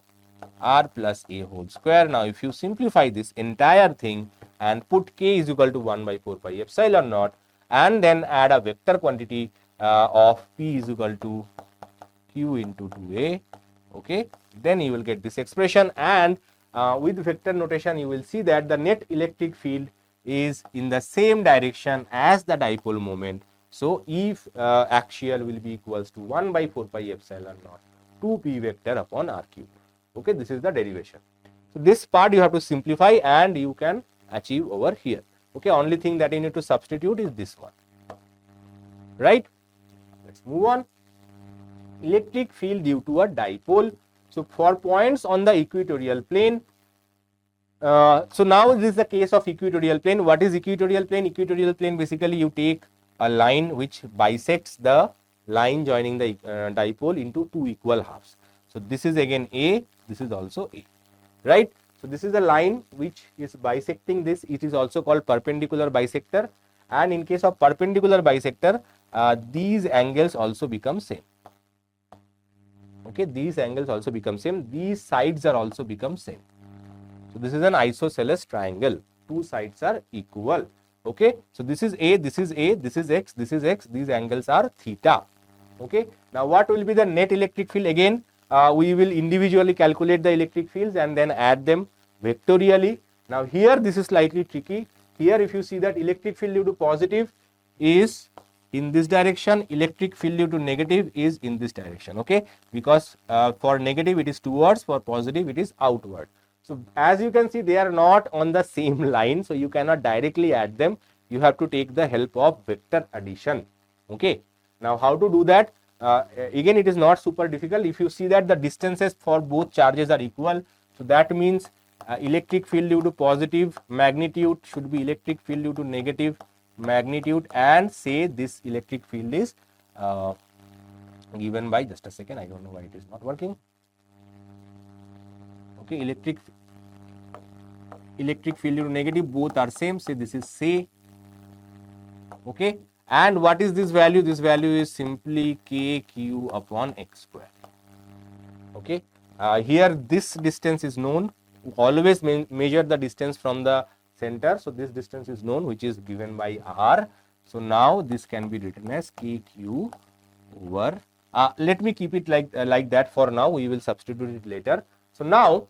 R plus A whole square. Now if you simplify this entire thing and put K is equal to 1 by 4 pi epsilon naught and then add a vector quantity of P is equal to Q into 2A, okay, then you will get this expression, and with vector notation you will see that the net electric field is in the same direction as the dipole moment. So if axial will be equals to 1 by 4 pi epsilon naught 2p vector upon r cube. Okay, this is the derivation. So this part you have to simplify and you can achieve over here. Okay, only thing that you need to substitute is this one, right? Let's move on. Electric field due to a dipole. So for points on the equatorial plane, so now this is the case of equatorial plane. What is equatorial plane? Equatorial plane, basically you take a line which bisects the line joining the dipole into two equal halves. So this is again A, this is also A, right? So this is a line which is bisecting this. It is also called perpendicular bisector, and in case of perpendicular bisector, these angles also become same. Okay, these angles also become same. These sides are also become same. So this is an isosceles triangle. Two sides are equal. Okay, so this is A, this is A, this is X, this is X. These angles are theta. Okay, now what will be the net electric field? Again, we will individually calculate the electric fields and then add them vectorially. Now here this is slightly tricky. Here if you see that electric field due to positive is in this direction, electric field due to negative is in this direction. Okay, because for negative it is towards, for positive it is outward. So as you can see, they are not on the same line, so you cannot directly add them. You have to take the help of vector addition. Okay, now how to do that? Again, it is not super difficult. If you see that the distances for both charges are equal, so that means electric field due to positive magnitude should be electric field due to negative magnitude, and say this electric field is given by, just a second, I don't know why it is not working. Okay, electric field due to negative, both are same, say this is say. Okay, and what is this value? This value is simply kq upon x square. Okay, here this distance is known. Always measure the distance from the center. So this distance is known, which is given by r. So now this can be written as kq over. Let me keep it like that for now. We will substitute it later. So now,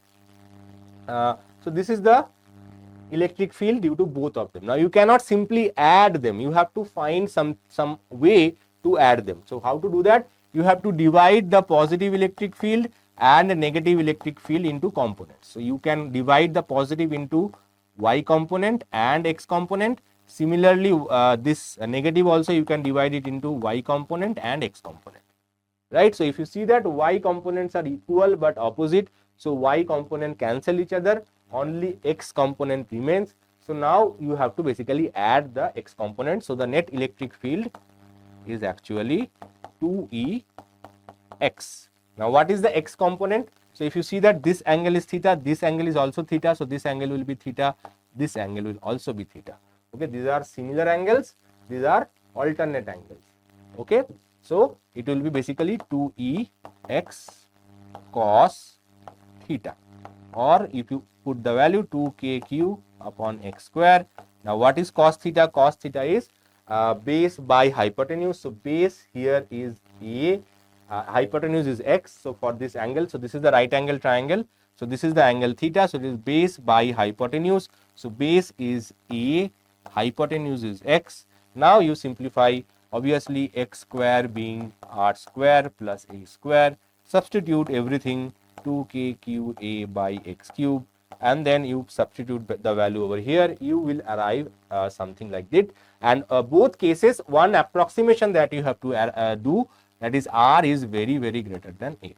so this is the electric field due to both of them. Now you cannot simply add them. You have to find some way to add them. So how to do that? You have to divide the positive electric field and the negative electric field into components. So you can divide the positive into y component and x component. Similarly, this negative also you can divide it into y component and x component, right? So if you see that y components are equal but opposite, so y component cancel each other, only x component remains. So now you have to basically add the x component. So the net electric field is actually 2ex. Now what is the x component? So if you see that this angle is theta, this angle is also theta, so this angle will be theta, this angle will also be theta. Okay, these are similar angles, these are alternate angles. Okay, so it will be basically 2ex cos theta, or if you put the value 2kq upon x square. Now what is cos theta? Cos theta is base by hypotenuse. So base here is a, hypotenuse is x. So for this angle, so this is the right angle triangle. So this is the angle theta. So it is base by hypotenuse. So base is a, hypotenuse is x. Now you simplify, obviously x square being r square plus a square. Substitute everything, 2kqa by x cube, and then you substitute the value over here. You will arrive something like that. And both cases, one approximation that you have to do, that is r is very greater than a.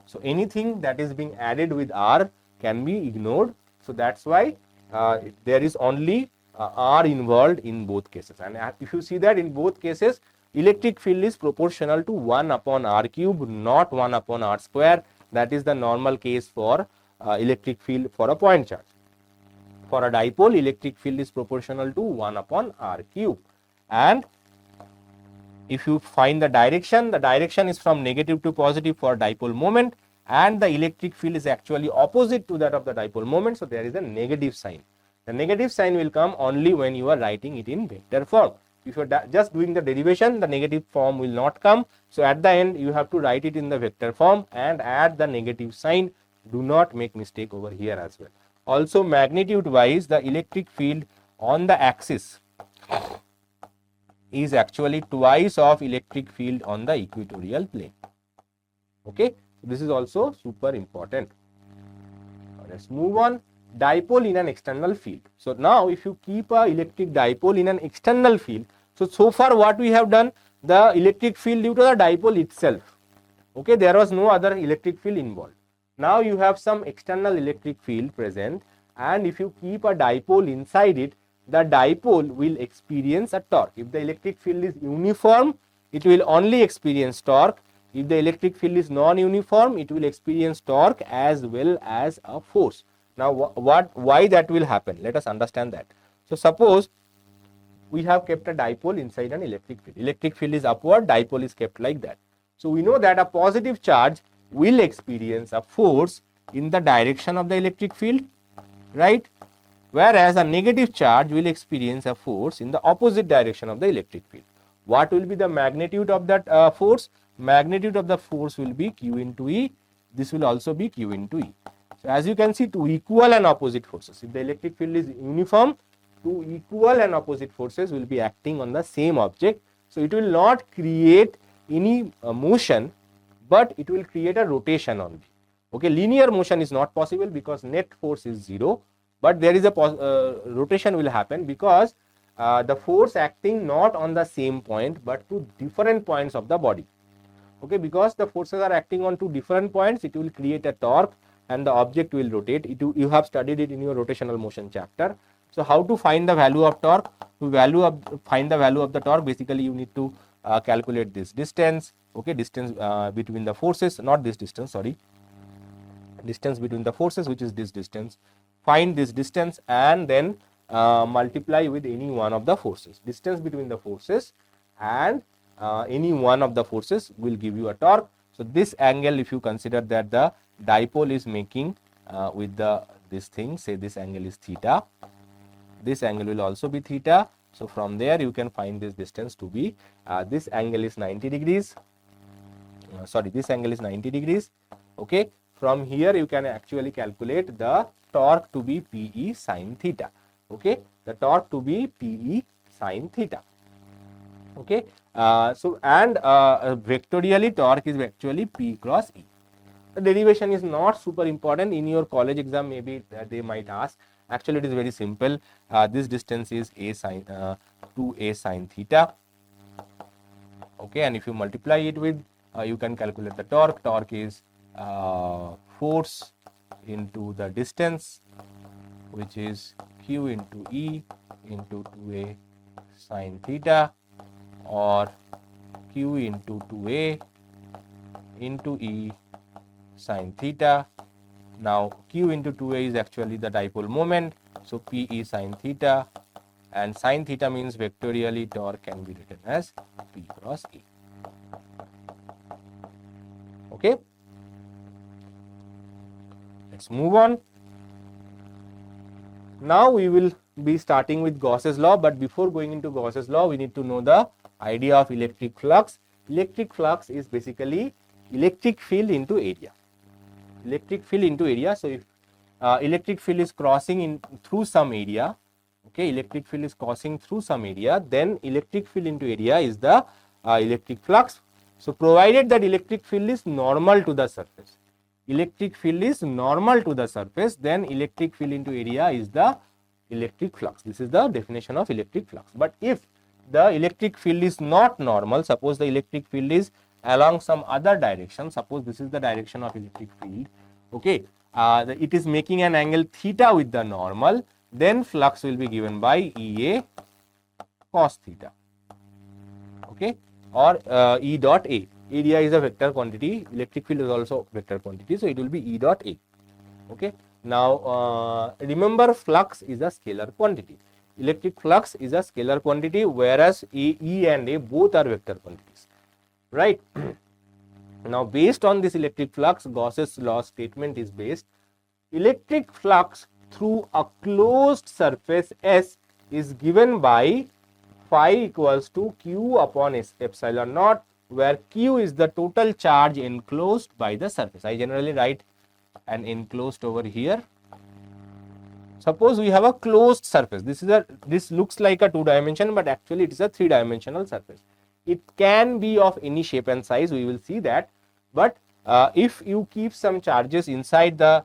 So anything that is being added with r can be ignored. So that's why there is only r involved in both cases. And if you see that in both cases, electric field is proportional to 1 upon r cube, not 1 upon r square. That is the normal case for electric field for a point charge. For a dipole, electric field is proportional to 1 upon r cube. And if you find the direction is from negative to positive for dipole moment, and the electric field is actually opposite to that of the dipole moment. So there is a negative sign. The negative sign will come only when you are writing it in vector form. If you are just doing the derivation, the negative form will not come. So at the end, you have to write it in the vector form and add the negative sign. Do not make mistake over here as well. Also, magnitude wise, the electric field on the axis is actually twice of electric field on the equatorial plane. Okay, this is also super important. Let's move on. Dipole in an external field. So now if you keep a electric dipole in an external field, so far what we have done, the electric field due to the dipole itself. Okay, there was no other electric field involved. Now you have some external electric field present, and if you keep a dipole inside it, the dipole will experience a torque. If the electric field is uniform, it will only experience torque. If the electric field is non-uniform, it will experience torque as well as a force. Now why that will happen? Let us understand that. So suppose we have kept a dipole inside an electric field. Electric field is upward, dipole is kept like that. So we know that a positive charge will experience a force in the direction of the electric field, right? Whereas a negative charge will experience a force in the opposite direction of the electric field. What will be the magnitude of that force? Magnitude of the force will be Q into E. This will also be Q into E. So as you can see, two equal and opposite forces. If the electric field is uniform, two equal and opposite forces will be acting on the same object. So it will not create any motion, but it will create a rotation only. Okay, linear motion is not possible because net force is 0, but there is a rotation will happen because the force acting not on the same point but to different points of the body. Okay, because the forces are acting on two different points, it will create a torque and the object will rotate. You have studied it in your rotational motion chapter. So how to find the value of torque? To find the value of the torque, basically you need to calculate this distance. Okay, distance between the forces, not this distance, sorry, distance between the forces, which is this distance. Find this distance and then multiply with any one of the forces. Distance between the forces and any one of the forces will give you a torque. So this angle, if you consider that the dipole is making with this thing, say this angle is theta, this angle will also be theta. So from there you can find this distance to be this angle is 90 degrees. This angle is 90 degrees. Okay, from here you can actually calculate the torque to be PE sin theta. Okay, the torque to be PE sin theta. Okay, vectorially torque is actually P cross E. The derivation is not super important. In your college exam, maybe they might ask. Actually, it is very simple. This distance is A sin 2A sin theta. Okay, and if you multiply it with, you can calculate the torque. Torque is force into the distance, which is Q into E into 2A sin theta, or Q into 2A into E sin theta. Now Q into 2A is actually the dipole moment, so PE sin theta, and sin theta means vectorially torque can be written as P cross E. Okay, let's move on. Now we will be starting with Gauss's law, but before going into Gauss's law, we need to know the idea of electric flux. Electric flux is basically electric field into area. Electric field into area. So if electric field is crossing in through some area, okay, electric field is crossing through some area, then electric field into area is the electric flux. So provided that electric field is normal to the surface, electric field is normal to the surface, then electric field into area is the electric flux. This is the definition of electric flux. But if the electric field is not normal, suppose the electric field is along some other direction, suppose this is the direction of electric field, okay, it is making an angle theta with the normal, then flux will be given by EA cos theta, okay, or E dot A. Area is a vector quantity, electric field is also vector quantity, so it will be E dot A. Okay, now remember, flux is a scalar quantity. Electric flux is a scalar quantity, whereas E and A both are vector quantities, right? Now based on this electric flux, Gauss's law statement is based, electric flux through a closed surface S is given by phi equals to Q upon epsilon naught, where Q is the total charge enclosed by the surface. I generally write an enclosed over here. Suppose we have a closed surface. This looks like a 2-dimension, but actually it is a 3-dimensional surface. It can be of any shape and size, we will see that, but if you keep some charges inside the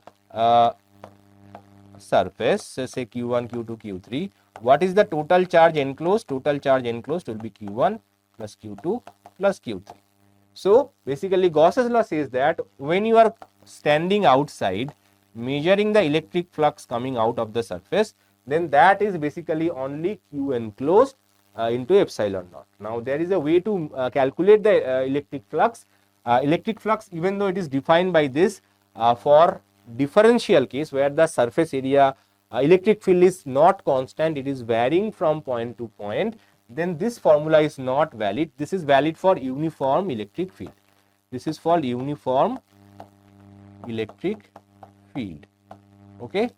surface, say Q1, Q2, Q3, what is the total charge enclosed? Total charge enclosed will be Q1 plus Q2 plus Q3. So basically Gauss's law says that when you are standing outside measuring the electric flux coming out of the surface, then that is basically only Q enclosed into epsilon naught. Now there is a way to calculate the electric flux. Electric flux, even though it is defined by this, for differential case where the surface area electric field is not constant, it is varying from point to point, then this formula is not valid. This is valid for uniform electric field. This is for uniform electric field. Okay.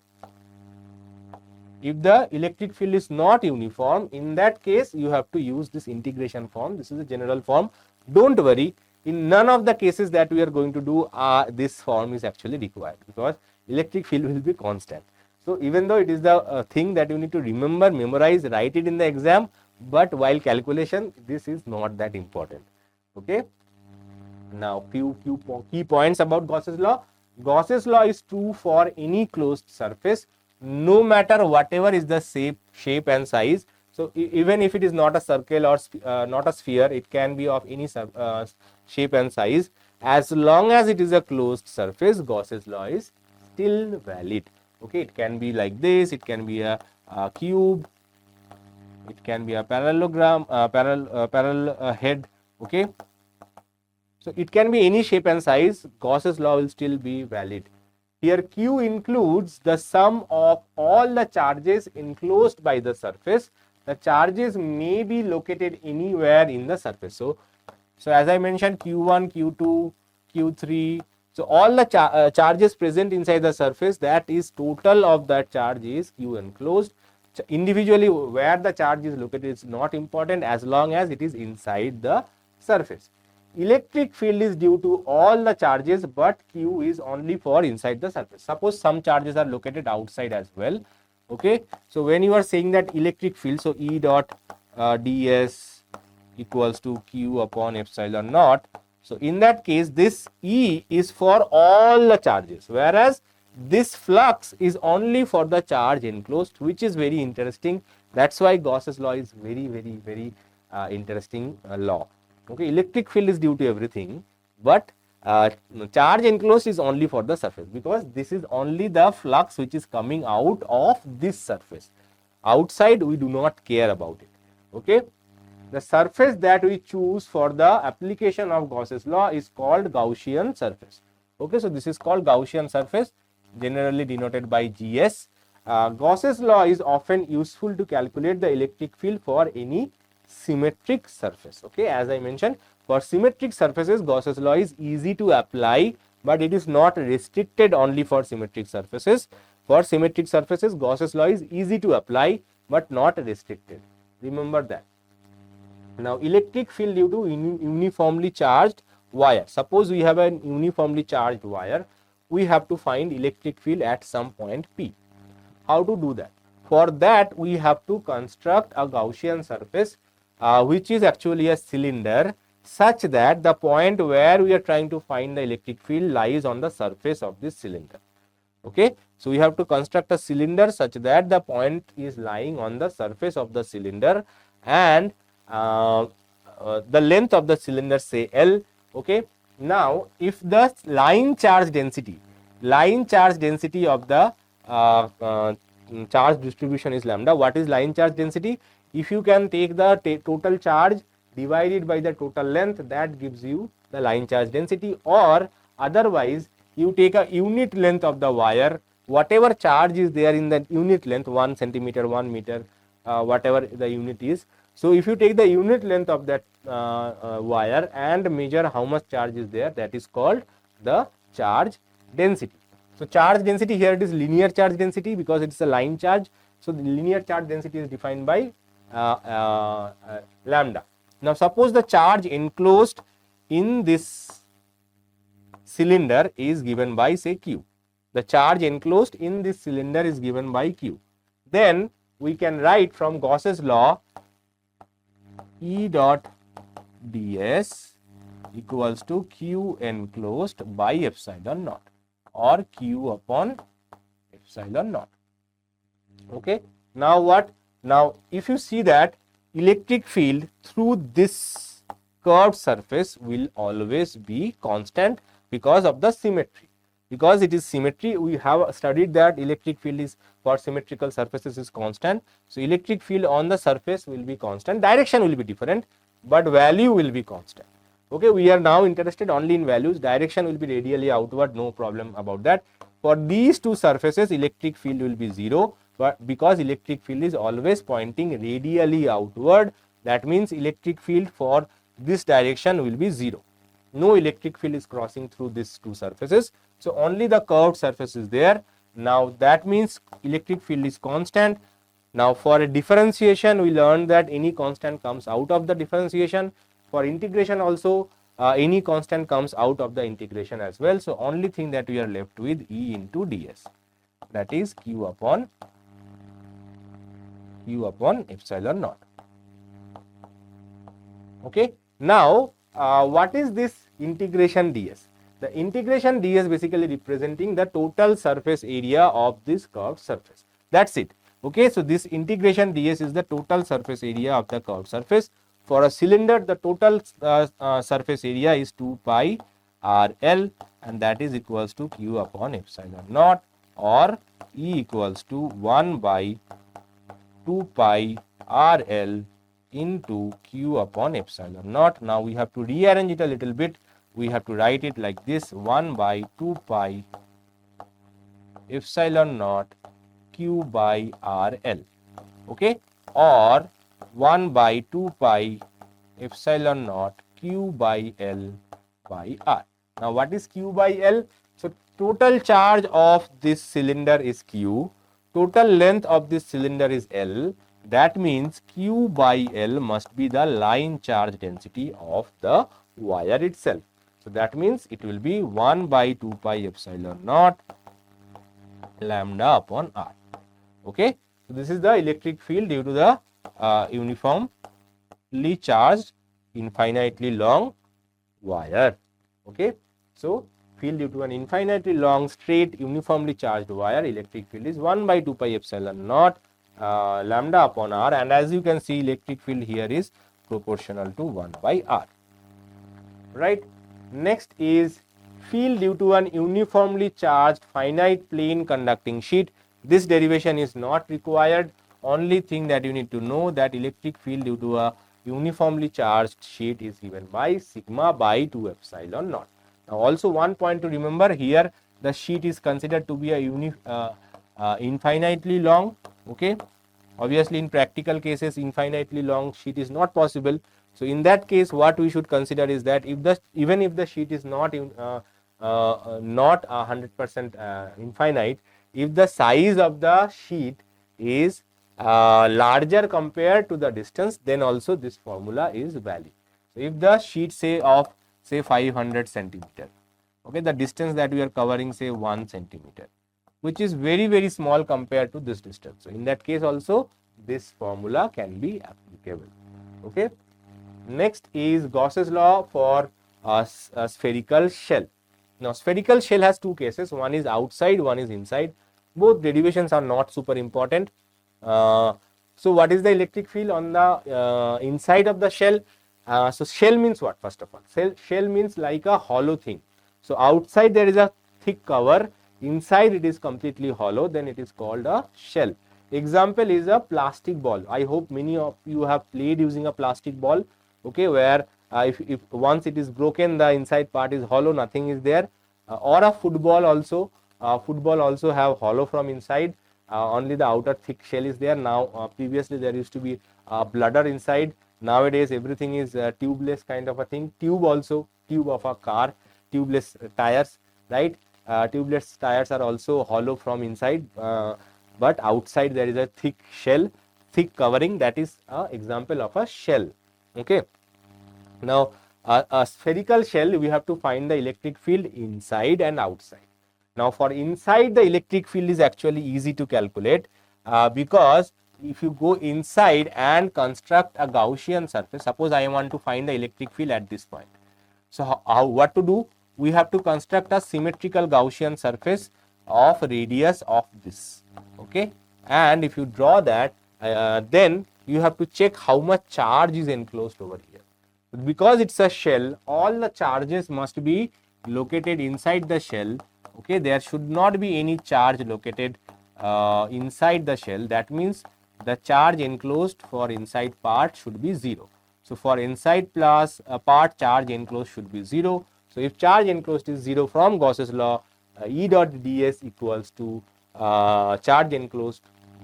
If the electric field is not uniform, in that case you have to use this integration form. This is a general form. Don't worry, in none of the cases that we are going to do, this form is actually required, because electric field will be constant. So even though it is the thing that you need to remember, memorize, write it in the exam, but while calculation, this is not that important. Okay. Now few key points about Gauss's law. Gauss's law is true for any closed surface, no matter whatever is the shape and size. So even if it is not a circle or not a sphere, it can be of any shape and size. As long as it is a closed surface, Gauss's law is still valid. Okay, it can be like this, it can be a cube, it can be a parallelogram, parallel head. Okay, so it can be any shape and size. Gauss's law will still be valid. Here Q includes the sum of all the charges enclosed by the surface. The charges may be located anywhere in the surface. So as I mentioned, Q1, Q2, Q3. So all the charges present inside the surface, that is total of that charge is Q enclosed. Individually where the charge is located is not important, as long as it is inside the surface. Electric field is due to all the charges, but Q is only for inside the surface. Suppose some charges are located outside as well. Okay, so when you are saying that electric field, so E dot ds equals to Q upon epsilon naught. So in that case, this E is for all the charges, whereas this flux is only for the charge enclosed, which is very interesting. That's why Gauss's law is very interesting law. Okay, electric field is due to everything, but charge enclosed is only for the surface, because this is only the flux which is coming out of this surface. Outside we do not care about it. Okay, the surface that we choose for the application of Gauss's law is called Gaussian surface. Okay, so this is called Gaussian surface, generally denoted by GS. Gauss's law is often useful to calculate the electric field for any symmetric surface. Okay, as I mentioned, for symmetric surfaces, Gauss's law is easy to apply, but it is not restricted only for symmetric surfaces. For symmetric surfaces, Gauss's law is easy to apply, but not restricted. Remember that. Now, electric field due to uniformly charged wire. Suppose we have a uniformly charged wire, we have to find electric field at some point P. How to do that? For that, we have to construct a Gaussian surface, which is actually a cylinder, such that the point where we are trying to find the electric field lies on the surface of this cylinder. Okay, so we have to construct a cylinder such that the point is lying on the surface of the cylinder, and the length of the cylinder, say L. Okay, now if the line charge density of the charge distribution is lambda. What is line charge density? If you can take the total charge divided by the total length, that gives you the line charge density, or otherwise you take a unit length of the wire, whatever charge is there in the unit length, 1 centimeter, 1 meter, whatever the unit is. So if you take the unit length of that wire and measure how much charge is there, that is called the charge density. So charge density, here it is linear charge density because it is a line charge. So the linear charge density is defined by lambda. Now suppose the charge enclosed in this cylinder is given by, say, Q. The charge enclosed in this cylinder is given by Q. Then we can write from Gauss's law E dot ds equals to Q enclosed by epsilon naught or Q upon epsilon naught. Okay. Now what? Now if you see that electric field through this curved surface will always be constant because of the symmetry. Because it is symmetry, we have studied that electric field is for symmetrical surfaces is constant. So electric field on the surface will be constant. Direction will be different, but value will be constant. Okay, we are now interested only in values. Direction will be radially outward, no problem about that. For these two surfaces, electric field will be 0, but because electric field is always pointing radially outward, that means electric field for this direction will be 0. No electric field is crossing through these two surfaces. So only the curved surface is there. Now that means electric field is constant. Now for a differentiation, we learned that any constant comes out of the differentiation. For integration also, any constant comes out of the integration as well. So only thing that we are left with E into ds, that is Q upon epsilon naught. Okay. Now what is this integration ds? The integration ds basically representing the total surface area of this curved surface. That's it. Okay. So this integration ds is the total surface area of the curved surface. For a cylinder, the total surface area is 2 pi RL, and that is equals to Q upon epsilon naught, or E equals to 1 by 2 pi RL into Q upon epsilon naught. Now we have to rearrange it a little bit. We have to write it like this: 1 by 2 pi epsilon naught Q by RL. Okay, or 1 by 2 pi epsilon naught Q by L by R. Now what is Q by L? So total charge of this cylinder is Q, total length of this cylinder is L. That means Q by L must be the line charge density of the wire itself. So that means it will be 1 by 2 pi epsilon naught lambda upon R. Okay. So this is the electric field due to the uniformly charged infinitely long wire. Okay. So field due to an infinitely long straight uniformly charged wire, electric field is 1 by 2 pi epsilon naught lambda upon R, and as you can see, electric field here is proportional to 1 by R. Right. Next is field due to an uniformly charged finite plane conducting sheet. This derivation is not required. Only thing that you need to know that electric field due to a uniformly charged sheet is given by sigma by 2 epsilon naught. Now also one point to remember here, the sheet is considered to be a infinitely long. Okay. Obviously in practical cases infinitely long sheet is not possible. So in that case what we should consider is that even if the sheet is not 100% infinite, if the size of the sheet is larger compared to the distance, then also this formula is valid. So if the sheet say 500 centimeter, okay, the distance that we are covering say 1 centimeter, which is very small compared to this distance. So in that case also this formula can be applicable. Okay. Next is Gauss's law for a spherical shell. Now spherical shell has two cases, one is outside, one is inside. Both derivations are not super important. So what is the electric field on the inside of the shell? So shell means what? First of all, shell means like a hollow thing. So outside there is a thick cover, inside it is completely hollow, then it is called a shell. Example is a plastic ball. I hope many of you have played using a plastic ball. Okay, where if once it is broken, the inside part is hollow, nothing is there. Or a football also. Football also have hollow from inside. Only the outer thick shell is there. Now previously there used to be bladder inside. Nowadays everything is tubeless kind of a thing. Tube also, tube of a car, tubeless tires, right? Tubeless tires are also hollow from inside, but outside there is a thick shell, thick covering. That is an example of a shell. Okay. Now a spherical shell, we have to find the electric field inside and outside. Now for inside, the electric field is actually easy to calculate because if you go inside and construct a Gaussian surface, suppose I want to find the electric field at this point. So what to do? We have to construct a symmetrical Gaussian surface of radius of this. Okay, and if you draw that, then you have to check how much charge is enclosed over here. Because it's a shell, all the charges must be located inside the shell. Okay, there should not be any charge located inside the shell. That means the charge enclosed for inside part should be 0. So for inside plus part, charge enclosed should be 0. So if charge enclosed is 0, from Gauss's law, E dot ds equals to charge enclosed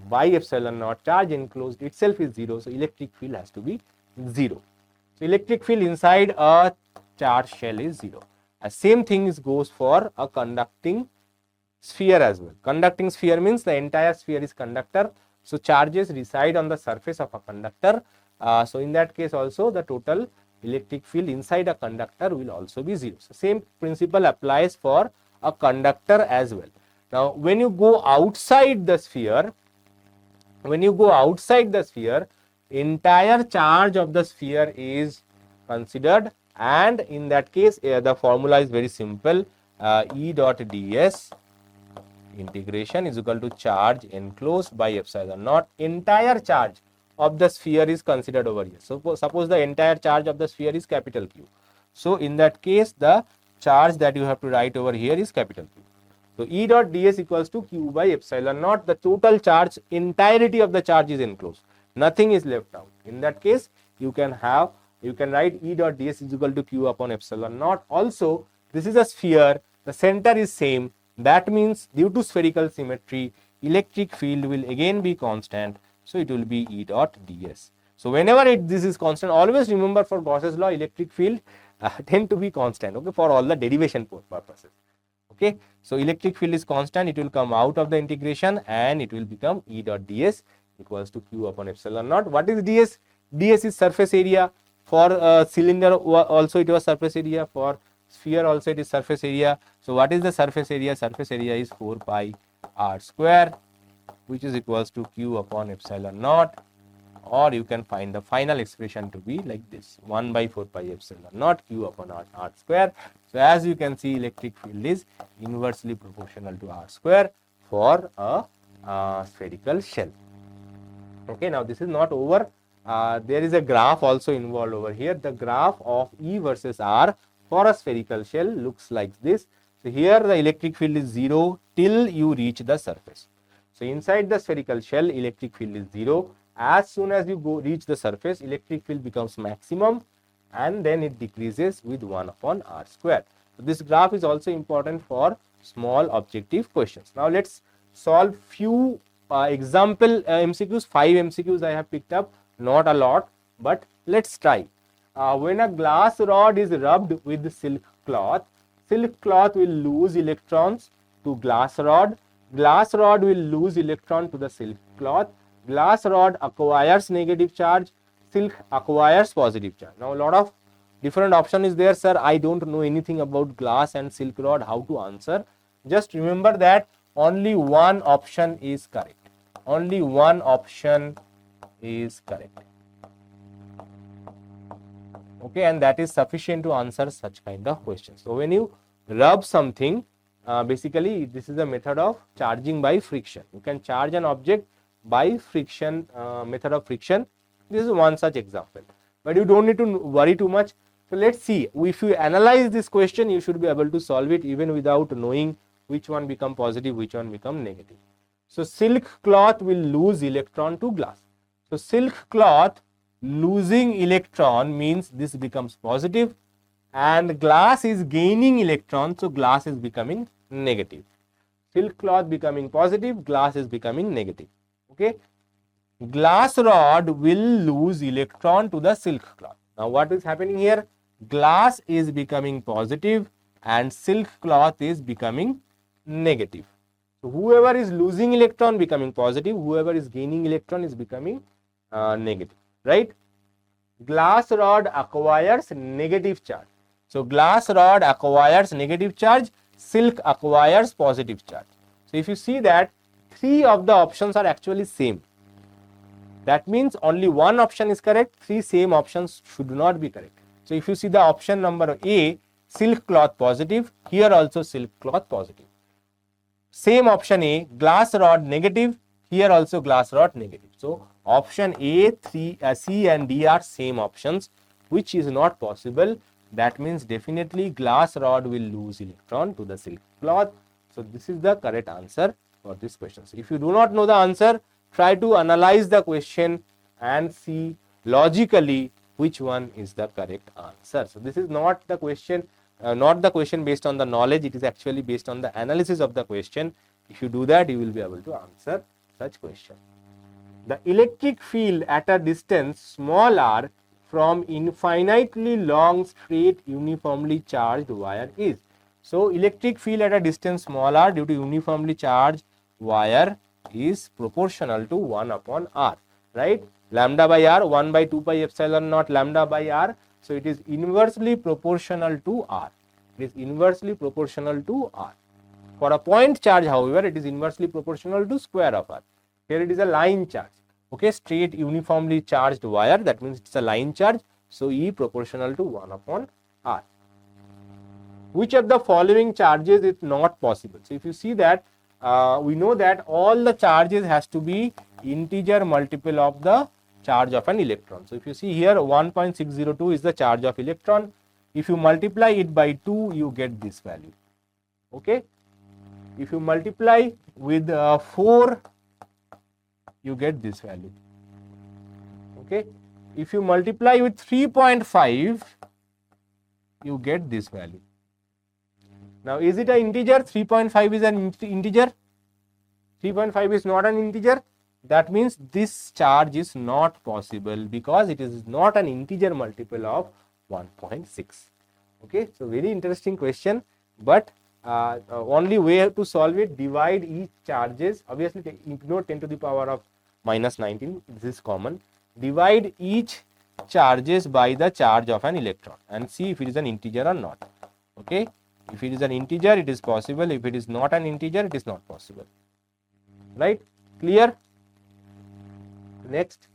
by epsilon naught. Charge enclosed itself is 0, so electric field has to be 0. So electric field inside a charged shell is 0. Same thing goes for a conducting sphere as well. Conducting sphere means the entire sphere is conductor. So charges reside on the surface of a conductor. So in that case also, the total electric field inside a conductor will also be 0. So same principle applies for a conductor as well. Now when you go outside the sphere, entire charge of the sphere is considered, and in that case the formula is very simple. E dot ds integration is equal to charge enclosed by epsilon naught. Entire charge of the sphere is considered over here. So suppose the entire charge of the sphere is capital Q. So in that case, the charge that you have to write over here is capital Q. So E dot ds equals to Q by epsilon naught. The total charge, entirety of the charge is enclosed. Nothing is left out. In that case, you can write E dot ds is equal to Q upon epsilon naught. Also, this is a sphere. The center is same. That means due to spherical symmetry, electric field will again be constant. So it will be E dot ds. So whenever this is constant, always remember for Gauss's law, electric field tend to be constant. Okay, for all the derivation purposes. Okay, so electric field is constant. It will come out of the integration and it will become E dot ds equals to Q upon epsilon naught. What is ds? ds is surface area. For cylinder also it was surface area. For sphere also it is surface area. So what is the surface area? Surface area is 4 pi r square, which is equals to Q upon epsilon naught, or you can find the final expression to be like this: 1 by 4 pi epsilon naught Q upon r square. So as you can see, electric field is inversely proportional to r square for a spherical shell. Okay, now this is not over. There is a graph also involved over here. The graph of E versus R for a spherical shell looks like this. So here the electric field is 0 till you reach the surface. So inside the spherical shell, electric field is 0. As soon as you reach the surface, electric field becomes maximum, and then it decreases with 1 upon r square. So this graph is also important for small objective questions. Now let's solve few example MCQs. 5 MCQs I have picked up, not a lot, but let's try. When a glass rod is rubbed with silk cloth will lose electrons to glass rod. Glass rod will lose electron to the silk cloth. Glass rod acquires negative charge, silk acquires positive charge. Now a lot of different option is there. Sir, I don't know anything about glass and silk rod, how to answer? Just remember that only one option is correct. Only one option is correct. Okay, and that is sufficient to answer such kind of questions. So when you rub something, basically this is a method of charging by friction. You can charge an object by friction, method of friction. This is one such example, but you don't need to worry too much. So let's see, if you analyze this question, you should be able to solve it even without knowing which one become positive, which one become negative. So silk cloth will lose electron to glass. So silk cloth losing electron means this becomes positive, and glass is gaining electron, so glass is becoming negative. Silk cloth becoming positive, glass is becoming negative. Okay, glass rod will lose electron to the silk cloth. Now what is happening here? Glass is becoming positive and silk cloth is becoming negative. So whoever is losing electron becoming positive, whoever is gaining electron is becoming negative, right? Glass rod acquires negative charge. So glass rod acquires negative charge, silk acquires positive charge. So if you see that 3 of the options are actually same, that means only one option is correct. 3 same options should not be correct. So if you see the option number A, silk cloth positive, here also silk cloth positive. Same option A, glass rod negative, here also glass rod negative. So option A, C and D are same options, which is not possible. That means definitely glass rod will lose electron to the silk cloth. So this is the correct answer for this question. So if you do not know the answer, try to analyze the question and see logically which one is the correct answer. So this is not the question, based on the knowledge. It is actually based on the analysis of the question. If you do that, you will be able to answer such question. The electric field at a distance small r from infinitely long straight uniformly charged wire is. So electric field at a distance small r due to uniformly charged wire is proportional to 1 upon r, right? Lambda by r, 1 by 2 pi epsilon naught lambda by r. So it is inversely proportional to r. It is inversely proportional to r. For a point charge, however, it is inversely proportional to square of r. Here it is a line charge. Okay, straight uniformly charged wire, that means it's a line charge. So E proportional to 1 upon r. Which of the following charges is not possible? So if you see that, we know that all the charges has to be integer multiple of the charge of an electron. So if you see here, 1.602 is the charge of electron. If you multiply it by 2, you get this value. Okay. If you multiply with 4, you get this value. Okay. If you multiply with 3.5, you get this value. Now, is it an integer? 3.5 is an integer. 3.5 is not an integer. That means this charge is not possible because it is not an integer multiple of 1.6. Okay. So, very interesting question, but only way to solve it, divide each charges. Obviously, ignore 10 to the power of minus 19. This is common. Divide each charges by the charge of an electron and see if it is an integer or not. Okay. If it is an integer, it is possible. If it is not an integer, it is not possible. Right? Clear? Next,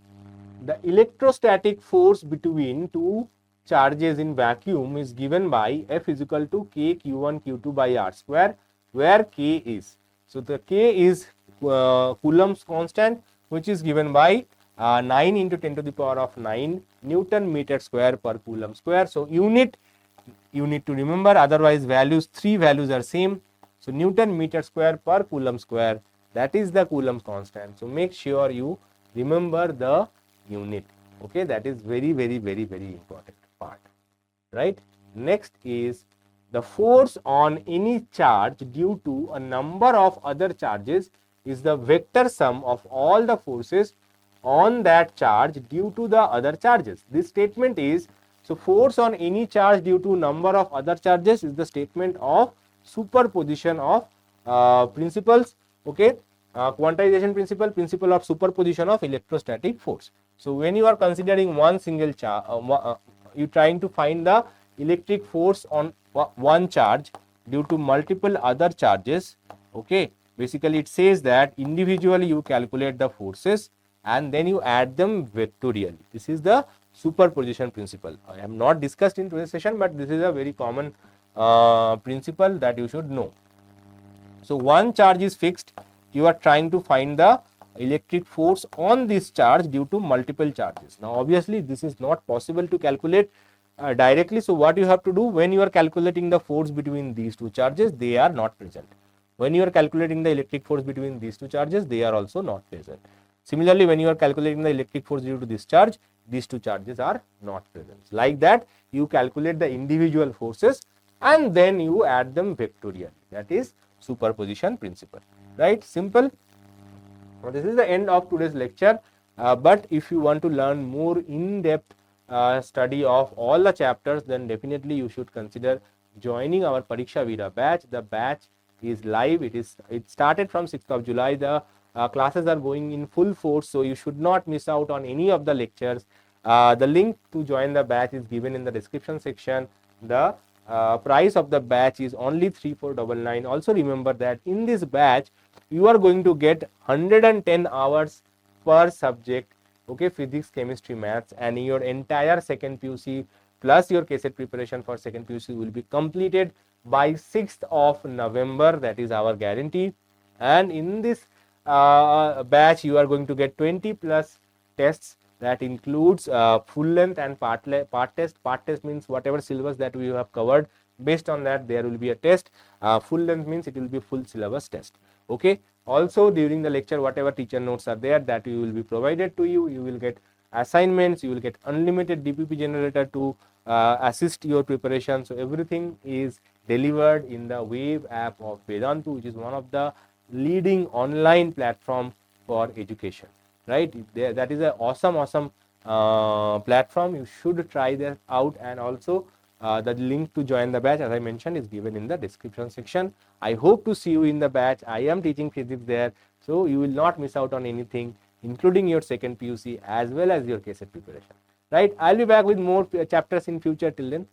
the electrostatic force between two charges in vacuum is given by F is equal to K Q1 Q2 by R square, where K is. So the K is Coulomb's constant, which is given by 9 into 10 to the power of 9 Newton meter square per Coulomb square. So unit you need to remember, otherwise three values are same. So Newton meter square per Coulomb square, that is the Coulomb constant. So make sure you remember the unit. Okay, that is very important part, right? Next is the force on any charge due to a number of other charges is the vector sum of all the forces on that charge due to the other charges. This statement is, so force on any charge due to number of other charges is the statement of superposition of principles. Okay, quantization principle of superposition of electrostatic force. So when you are considering one single charge, you trying to find the electric force on one charge due to multiple other charges. Okay, basically it says that individually you calculate the forces and then you add them vectorially. This is the superposition principle. I have not discussed in today's session, but this is a very common principle that you should know. So one charge is fixed. You are trying to find the electric force on this charge due to multiple charges. Now obviously this is not possible to calculate directly. So what you have to do, when you are calculating the force between these two charges, they are not present. When you are calculating the electric force between these two charges, they are also not present. Similarly, when you are calculating the electric force due to this charge, these two charges are not present. Like that, you calculate the individual forces and then you add them vectorially. That is superposition principle. Right? Simple. Now, this is the end of today's lecture. But if you want to learn more in-depth study of all the chapters, then definitely you should consider joining our Pariksha Veera batch. The batch is live. It started from 6th of July. The classes are going in full force, so you should not miss out on any of the lectures. The link to join the batch is given in the description section. The price of the batch is only 3499. Also remember that in this batch you are going to get 110 hours per subject. Okay, physics, chemistry, maths, and your entire second PUC plus your KCET preparation for second PUC will be completed by 6th of November. That is our guarantee. And in this batch, you are going to get 20 plus tests. That includes full length and part test. Part test means whatever syllabus that we have covered. Based on that, there will be a test. Full length means it will be full syllabus test. Okay. Also, during the lecture, whatever teacher notes are there, that you will be provided to you. You will get assignments. You will get unlimited DPP generator to assist your preparation. So everything is delivered in the web app of Vedantu, which is one of the leading online platform for education, right? That is an awesome platform. You should try that out. And also the link to join the batch, as I mentioned, is given in the description section. I hope to see you in the batch. I am teaching physics there, so you will not miss out on anything, including your second PUC as well as your KCET preparation, right? I'll be back with more chapters in future. Till then,